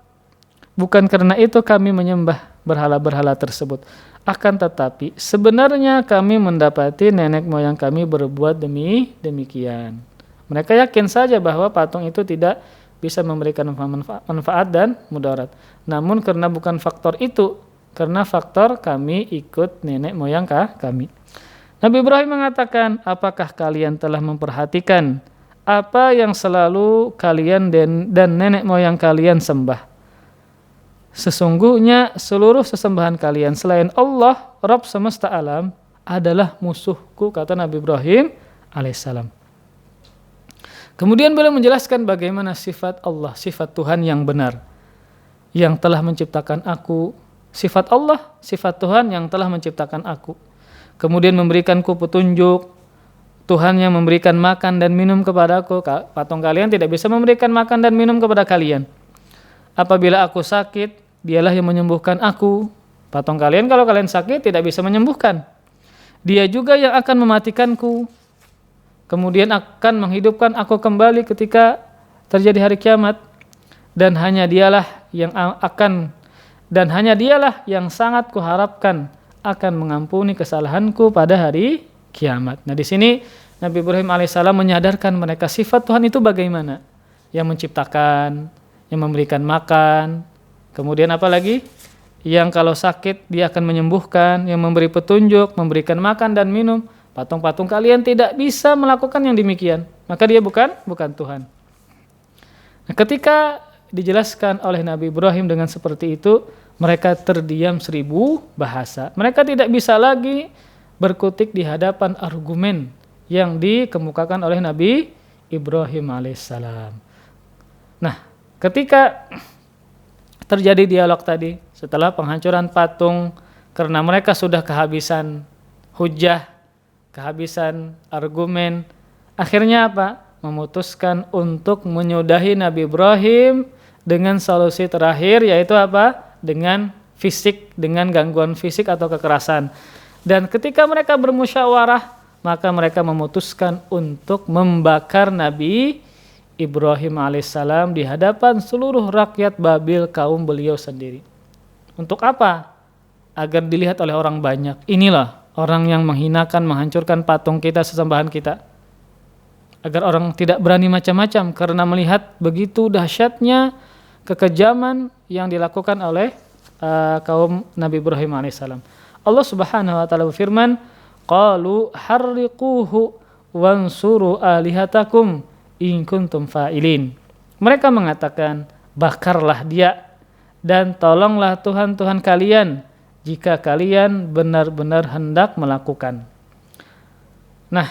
bukan karena itu kami menyembah berhala-berhala tersebut. Akan tetapi sebenarnya kami mendapati nenek moyang kami berbuat demikian. Mereka yakin saja bahwa patung itu tidak bisa memberikan manfaat dan mudarat. Namun karena bukan faktor itu, karena faktor kami ikut nenek moyang kami. Nabi Ibrahim mengatakan, apakah kalian telah memperhatikan apa yang selalu kalian dan nenek moyang kalian sembah? Sesungguhnya seluruh sesembahan kalian selain Allah, Rabb semesta alam, adalah musuhku, kata Nabi Ibrahim alaihissalam. Kemudian beliau menjelaskan bagaimana sifat Allah, sifat Tuhan yang benar, yang telah menciptakan aku. Sifat Allah, sifat Tuhan yang telah menciptakan aku. Kemudian memberikanku petunjuk. Tuhan yang memberikan makan dan minum kepadaku. Patung kalian tidak bisa memberikan makan dan minum kepada kalian. Apabila aku sakit, dialah yang menyembuhkan aku. Patung kalian kalau kalian sakit tidak bisa menyembuhkan. Dia juga yang akan mematikanku. Kemudian akan menghidupkan aku kembali ketika terjadi hari kiamat. Dan hanya dialah yang sangat kuharapkan akan mengampuni kesalahanku pada hari kiamat. Nah, di sini Nabi Ibrahim alaihissalam menyadarkan mereka sifat Tuhan itu bagaimana? Yang menciptakan, yang memberikan makan, kemudian apa lagi? Yang kalau sakit dia akan menyembuhkan, yang memberi petunjuk, memberikan makan dan minum. patung-patung kalian tidak bisa melakukan yang demikian, maka dia bukan Tuhan. Nah, ketika dijelaskan oleh Nabi Ibrahim dengan seperti itu, mereka terdiam 1000 bahasa. Mereka tidak bisa lagi berkutik di hadapan argumen yang dikemukakan oleh Nabi Ibrahim alaihissalam. Nah, ketika terjadi dialog tadi, setelah penghancuran patung, karena mereka sudah kehabisan hujah, kehabisan argumen, akhirnya apa? Memutuskan untuk menyudahi Nabi Ibrahim dengan solusi terakhir, yaitu apa? Dengan fisik, dengan gangguan fisik atau kekerasan. Dan ketika mereka bermusyawarah, maka mereka memutuskan untuk membakar Nabi Ibrahim alaihissalam di hadapan seluruh rakyat Babil, kaum beliau sendiri. Untuk apa? Agar dilihat oleh orang banyak. Inilah orang yang menghinakan, menghancurkan patung kita, sesembahan kita. Agar orang tidak berani macam-macam karena melihat begitu dahsyatnya kekejaman yang dilakukan oleh kaum Nabi Ibrahim alaihissalam. Allah Subhanahu wa taala berfirman, qalu harriquhu wansuru alihatakum in kuntum fa'ilin. Mereka mengatakan, bakarlah dia dan tolonglah Tuhan-Tuhan kalian jika kalian benar-benar hendak melakukan. Nah,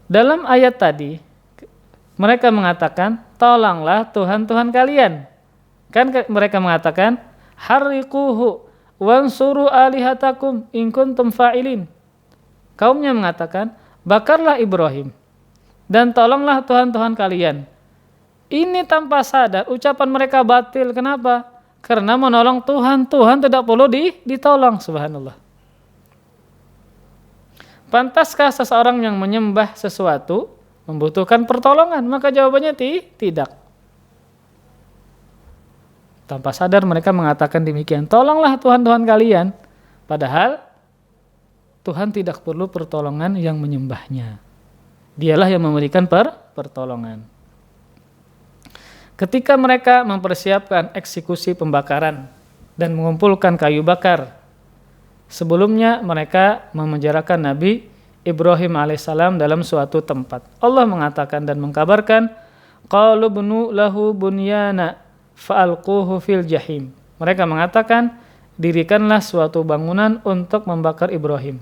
dalam ayat tadi, mereka mengatakan, tolonglah Tuhan-Tuhan kalian. Kan mereka mengatakan, harriquhu wansuru alihatakum in kuntum fa'ilin. Kaumnya mengatakan, bakarlah Ibrahim dan tolonglah Tuhan-Tuhan kalian. Ini tanpa sadar, ucapan mereka batil. Kenapa? Karena menolong Tuhan tidak perlu ditolong, subhanallah. Pantaskah seseorang yang menyembah sesuatu membutuhkan pertolongan? Maka jawabannya tidak. Tanpa sadar mereka mengatakan demikian. Tolonglah Tuhan-Tuhan kalian. Padahal Tuhan tidak perlu pertolongan yang menyembahnya. Dialah yang memberikan pertolongan. Ketika mereka mempersiapkan eksekusi pembakaran dan mengumpulkan kayu bakar, sebelumnya mereka memenjarakan Nabi Ibrahim alaihissalam dalam suatu tempat. Allah mengatakan dan mengkabarkan, qalu bunu lahu bunyana fa'alquhu fil jahim. Mereka mengatakan, dirikanlah suatu bangunan untuk membakar Ibrahim.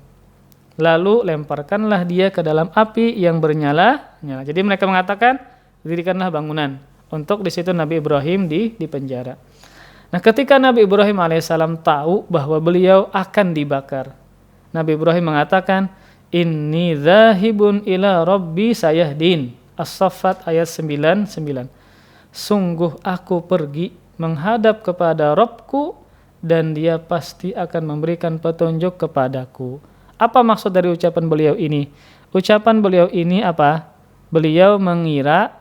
Lalu lemparkanlah dia ke dalam api yang bernyala. Jadi mereka mengatakan, dirikanlah bangunan untuk di situ Nabi Ibrahim di penjara. Nah, ketika Nabi Ibrahim alaihissalam tahu bahwa beliau akan dibakar, Nabi Ibrahim mengatakan, inni dzahibun ila rabbi sayahdin. As-Saffat ayat 99. Sungguh aku pergi menghadap kepada Rabbku dan dia pasti akan memberikan petunjuk kepadaku. Apa maksud dari ucapan beliau ini? Ucapan beliau ini apa? Beliau mengira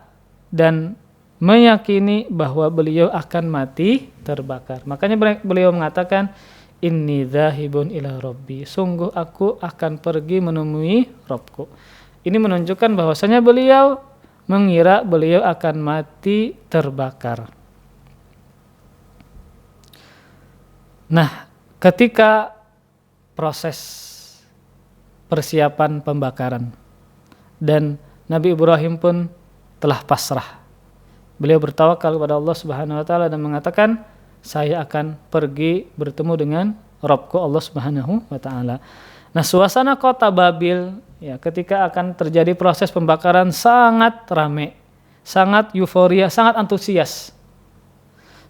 dan meyakini bahwa beliau akan mati terbakar. Makanya beliau mengatakan, inni dzahibun ila rabbi. Sungguh aku akan pergi menemui Rabbku. Ini menunjukkan bahwasanya beliau mengira beliau akan mati terbakar. Nah, ketika proses persiapan pembakaran dan Nabi Ibrahim pun telah pasrah. Beliau bertawakal kepada Allah Subhanahu wa taala dan mengatakan, saya akan pergi bertemu dengan Rabbku Allah Subhanahu wa taala. Nah, suasana kota Babil ya ketika akan terjadi proses pembakaran sangat ramai, sangat euforia, sangat antusias.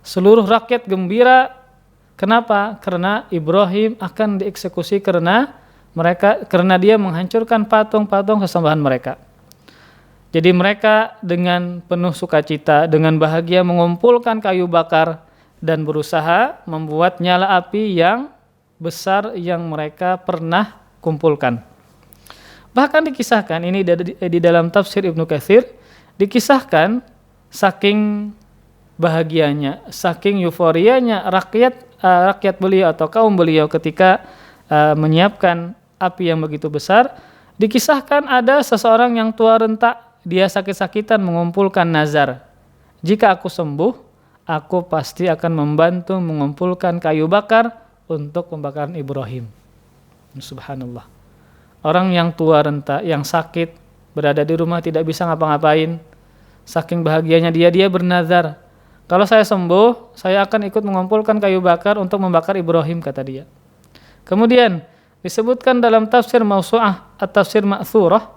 Seluruh rakyat gembira. Kenapa? Karena Ibrahim akan dieksekusi karena dia menghancurkan patung-patung sesembahan mereka. Jadi mereka dengan penuh sukacita, dengan bahagia mengumpulkan kayu bakar dan berusaha membuat nyala api yang besar yang mereka pernah kumpulkan. Bahkan dikisahkan, ini di dalam tafsir Ibnu Katsir, dikisahkan saking bahagianya, saking euforianya rakyat beliau atau kaum beliau ketika menyiapkan api yang begitu besar. Dikisahkan ada seseorang yang tua renta, dia sakit-sakitan mengumpulkan nazar. Jika aku sembuh, aku pasti akan membantu mengumpulkan kayu bakar untuk pembakaran Ibrahim. Subhanallah. Orang yang tua renta, yang sakit, berada di rumah tidak bisa ngapa-ngapain, saking bahagianya dia bernazar, kalau saya sembuh, saya akan ikut mengumpulkan kayu bakar untuk membakar Ibrahim, kata dia. Kemudian disebutkan dalam tafsir Mausu'ah at-Tafsir Ma'thurah,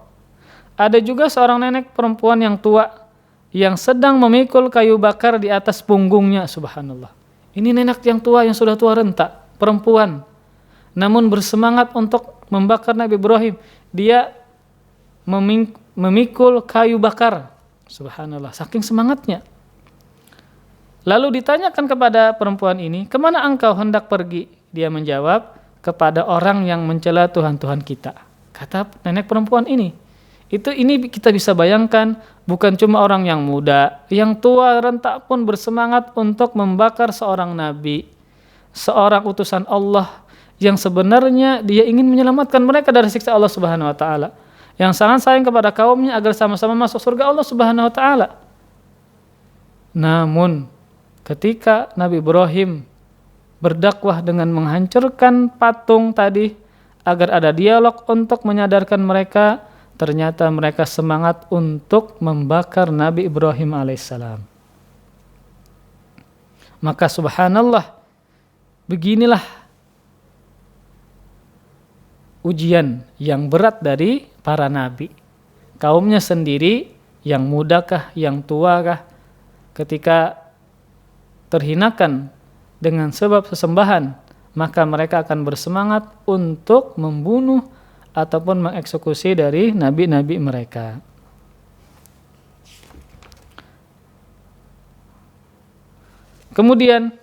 ada juga seorang nenek perempuan yang tua yang sedang memikul kayu bakar di atas punggungnya. Subhanallah. Ini nenek yang tua, yang sudah tua renta, perempuan, namun bersemangat untuk membakar Nabi Ibrahim. Dia memikul kayu bakar. Subhanallah, saking semangatnya. Lalu ditanyakan kepada perempuan ini, kemana engkau hendak pergi? Dia menjawab, kepada orang yang mencela Tuhan-Tuhan kita. Kata nenek perempuan ini. Ini kita bisa bayangkan, bukan cuma orang yang muda, yang tua renta pun bersemangat untuk membakar seorang nabi, seorang utusan Allah yang sebenarnya dia ingin menyelamatkan mereka dari siksa Allah Subhanahu wa taala, yang sangat sayang kepada kaumnya agar sama-sama masuk surga Allah Subhanahu wa taala. Namun ketika Nabi Ibrahim berdakwah dengan menghancurkan patung tadi agar ada dialog untuk menyadarkan mereka, ternyata mereka semangat untuk membakar Nabi Ibrahim alaihissalam. Maka subhanallah, beginilah ujian yang berat dari para nabi. Kaumnya sendiri, yang mudakah, yang tuakah, ketika terhinakan dengan sebab sesembahan, maka mereka akan bersemangat untuk membunuh ataupun mengeksekusi dari nabi-nabi mereka. Kemudian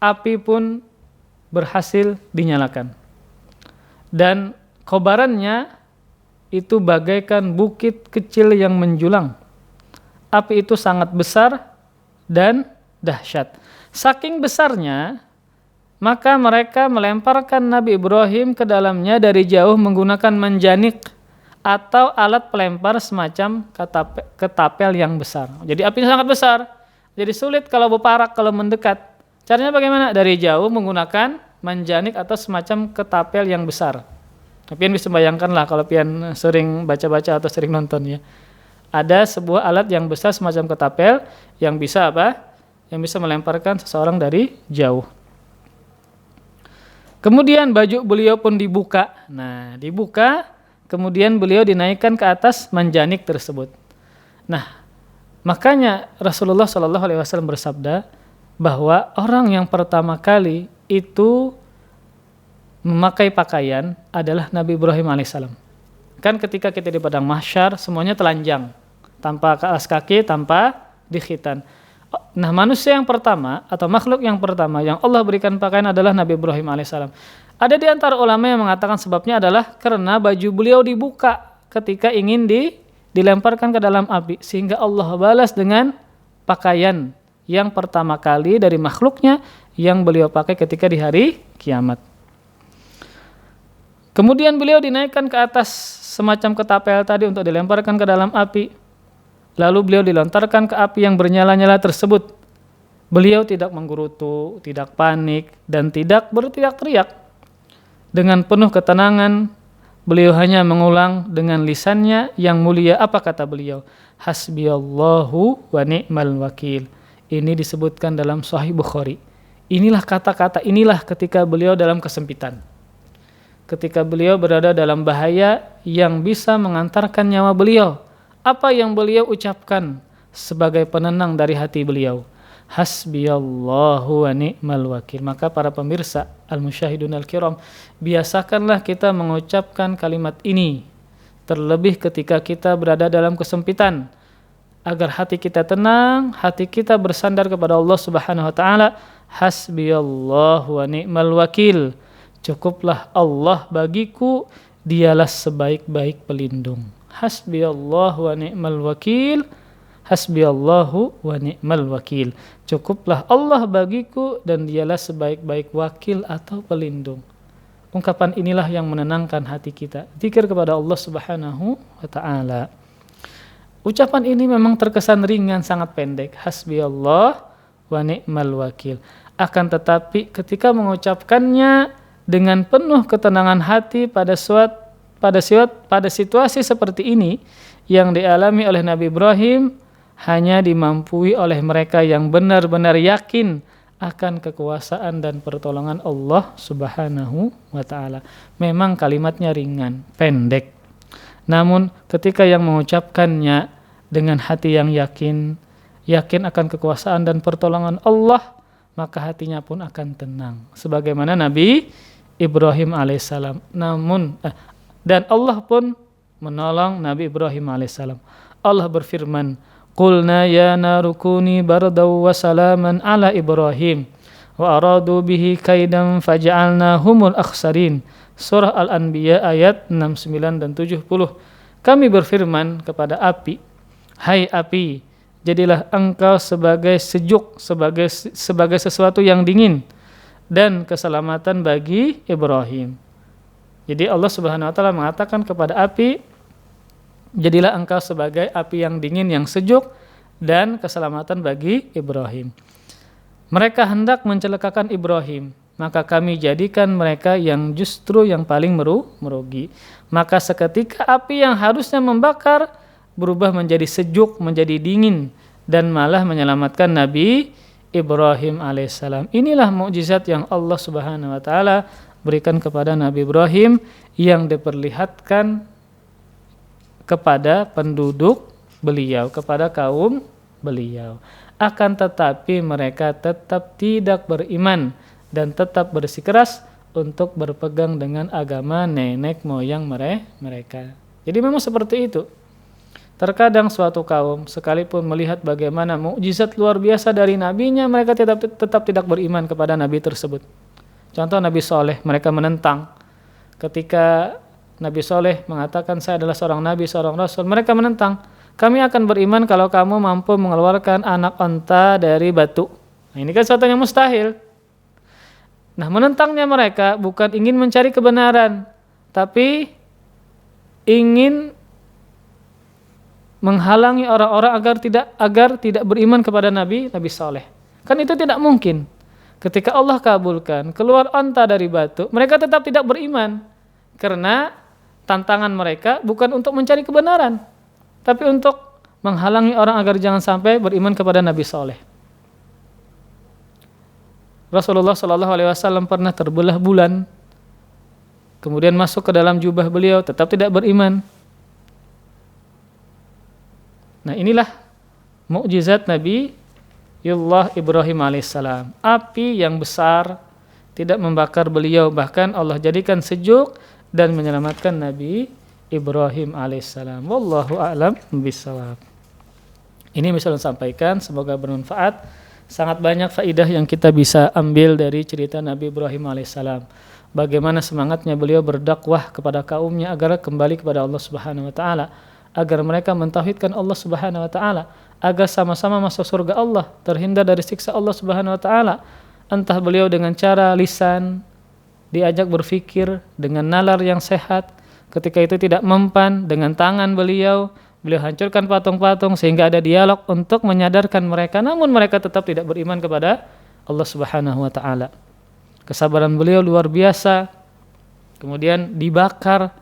api pun berhasil dinyalakan. Dan kobarannya itu bagaikan bukit kecil yang menjulang. Api itu sangat besar dan dahsyat. Saking besarnya, maka mereka melemparkan Nabi Ibrahim ke dalamnya dari jauh menggunakan manjanik atau alat pelempar semacam ketapel yang besar. Jadi apinya sangat besar, jadi sulit kalau berparak, kalau mendekat. Caranya bagaimana? Dari jauh menggunakan manjanik atau semacam ketapel yang besar. Pian bisa bayangkan lah kalau pian sering baca-baca atau sering nonton ya. Ada sebuah alat yang besar semacam ketapel yang bisa apa? Yang bisa melemparkan seseorang dari jauh. Kemudian baju beliau pun dibuka. Nah, dibuka, kemudian beliau dinaikkan ke atas manjanik tersebut. Nah, makanya Rasulullah SAW bersabda bahwa orang yang pertama kali itu memakai pakaian adalah Nabi Ibrahim alaihissalam. Kan ketika kita di padang mahsyar semuanya telanjang, tanpa alas kaki, tanpa dikhitan. Nah, manusia yang pertama atau makhluk yang pertama yang Allah berikan pakaian adalah Nabi Ibrahim alaihissalam. Ada di antara ulama yang mengatakan sebabnya adalah karena baju beliau dibuka ketika ingin dilemparkan ke dalam api, sehingga Allah balas dengan pakaian yang pertama kali dari makhluknya yang beliau pakai ketika di hari kiamat. Kemudian beliau dinaikkan ke atas semacam ketapel tadi untuk dilemparkan ke dalam api. Lalu beliau dilontarkan ke api yang bernyala-nyala tersebut. Beliau tidak menggerutu, tidak panik, dan tidak berteriak-teriak. Dengan penuh ketenangan, beliau hanya mengulang dengan lisannya yang mulia. Apa kata beliau? Hasbiyallahu wa ni'mal wakil. Ini disebutkan dalam Sahih Bukhari. Inilah kata-kata, inilah ketika beliau dalam kesempitan. Ketika beliau berada dalam bahaya yang bisa mengantarkan nyawa beliau. Apa yang beliau ucapkan sebagai penenang dari hati beliau? Hasbiyallahu wa ni'mal wakil. Maka para pemirsa al-musyahidun al-kiram, biasakanlah kita mengucapkan kalimat ini terlebih ketika kita berada dalam kesempitan, agar hati kita tenang, hati kita bersandar kepada Allah Subhanahu wa taala. Hasbiyallahu wa ni'mal wakil. Cukuplah Allah bagiku, dialah sebaik-baik pelindung. Hasbiyallahu wa ni'mal wakil. Hasbiyallahu wa ni'mal wakil. Cukuplah Allah bagiku dan dialah sebaik-baik wakil atau pelindung. Ungkapan inilah yang menenangkan hati kita. Zikir kepada Allah Subhanahu wa taala. Ucapan ini memang terkesan ringan, sangat pendek. Hasbiyallah wa ni'mal wakil. Akan tetapi ketika mengucapkannya dengan penuh ketenangan hati pada situasi seperti ini yang dialami oleh Nabi Ibrahim hanya dimampui oleh mereka yang benar-benar yakin akan kekuasaan dan pertolongan Allah Subhanahu wa taala. Memang kalimatnya ringan, pendek. Namun ketika yang mengucapkannya dengan hati yang yakin akan kekuasaan dan pertolongan Allah, maka hatinya pun akan tenang. Sebagaimana Nabi Ibrahim alaihissalam. Dan Allah pun menolong Nabi Ibrahim alaihissalam. Allah berfirman, "Qulna ya naru kuni bardaw wa salaman ala Ibrahim wa aradu bihi kaidan faja'alnahumul akhsarin." Surah Al-Anbiya ayat 69 dan 70. Kami berfirman kepada api, "Hai api, jadilah engkau sebagai sejuk, sebagai sesuatu yang dingin dan keselamatan bagi Ibrahim." Jadi Allah Subhanahu wa taala mengatakan kepada api, jadilah engkau sebagai api yang dingin, yang sejuk dan keselamatan bagi Ibrahim. Mereka hendak mencelakakan Ibrahim, maka kami jadikan mereka yang justru yang paling merugi. Maka seketika api yang harusnya membakar berubah menjadi sejuk, menjadi dingin dan malah menyelamatkan Nabi Ibrahim alaihissalam. Inilah mukjizat yang Allah Subhanahu wa taala berikan kepada Nabi Ibrahim yang diperlihatkan kepada penduduk beliau, kepada kaum beliau. Akan tetapi mereka tetap tidak beriman dan tetap bersikeras untuk berpegang dengan agama nenek moyang mereka. Jadi memang seperti itu. Terkadang suatu kaum sekalipun melihat bagaimana mukjizat luar biasa dari nabinya, mereka tetap tidak beriman kepada nabi tersebut. Contoh Nabi Soleh, mereka menentang. Ketika Nabi Soleh mengatakan saya adalah seorang nabi, seorang rasul, mereka menentang. Kami akan beriman kalau kamu mampu mengeluarkan anak onta dari batu. Nah, ini kan sesuatu yang mustahil. Nah, menentangnya mereka bukan ingin mencari kebenaran, tapi ingin menghalangi orang-orang agar tidak beriman kepada Nabi Soleh. Kan itu tidak mungkin. Ketika Allah kabulkan keluar onta dari batu, mereka tetap tidak beriman karena tantangan mereka bukan untuk mencari kebenaran, tapi untuk menghalangi orang agar jangan sampai beriman kepada Nabi Soleh. Rasulullah SAW pernah terbelah bulan, kemudian masuk ke dalam jubah beliau, tetap tidak beriman. Nah, inilah mukjizat Nabi Ibrahim alaihissalam. Api yang besar tidak membakar beliau, bahkan Allah jadikan sejuk dan menyelamatkan Nabi Ibrahim alaihissalam. Wallahu a'lam bishawab. Ini bisa disampaikan, semoga bermanfaat. Sangat banyak faidah yang kita bisa ambil dari cerita Nabi Ibrahim alaihissalam. Bagaimana semangatnya beliau berdakwah kepada kaumnya agar kembali kepada Allah Subhanahu wa taala, agar mereka mentauhidkan Allah Subhanahu wa taala, agar sama-sama masuk surga Allah, terhindar dari siksa Allah Subhanahu wa taala. Entah beliau dengan cara lisan, diajak berfikir dengan nalar yang sehat, ketika itu tidak mempan dengan tangan beliau hancurkan patung-patung sehingga ada dialog untuk menyadarkan mereka, namun mereka tetap tidak beriman kepada Allah Subhanahu wa taala. Kesabaran beliau luar biasa. Kemudian dibakar,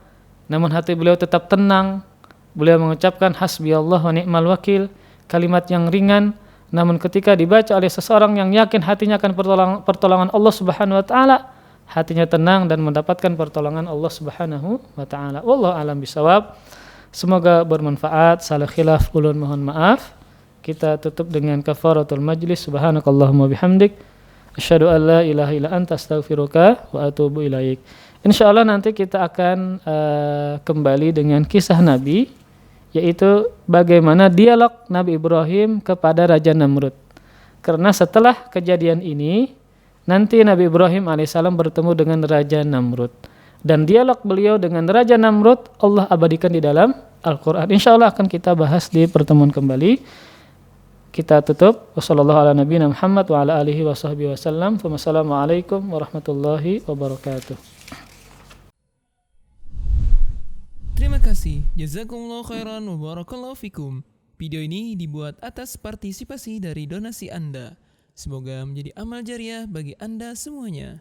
namun hati beliau tetap tenang. Beliau mengucapkan hasbiyallah wa ni'mal wakil, kalimat yang ringan, namun ketika dibaca oleh seseorang yang yakin hatinya akan pertolongan Allah Subhanahu wa taala, hatinya tenang dan mendapatkan pertolongan Allah Subhanahu wa taala. Wallahu a'lam bishawab. Semoga bermanfaat. Salah khilaf ulun mohon maaf. Kita tutup dengan kafaratul majlis. Subhanakallahumma bihamdik, asyhadu an la ilaha illa anta astaghfiruka wa atubu ilaik. Insyaallah nanti kita akan kembali dengan kisah Nabi, yaitu bagaimana dialog Nabi Ibrahim kepada Raja Namrud. Karena setelah kejadian ini, nanti Nabi Ibrahim alaihissalam bertemu dengan Raja Namrud. Dan dialog beliau dengan Raja Namrud Allah abadikan di dalam Al-Quran. InsyaAllah akan kita bahas di pertemuan kembali. Kita tutup. Wassalamualaikum warahmatullahi wabarakatuh. Terima kasih. Jazakumullah khairan wa barakallahu fikum. Video ini dibuat atas partisipasi dari donasi Anda. Semoga menjadi amal jariah bagi Anda semuanya.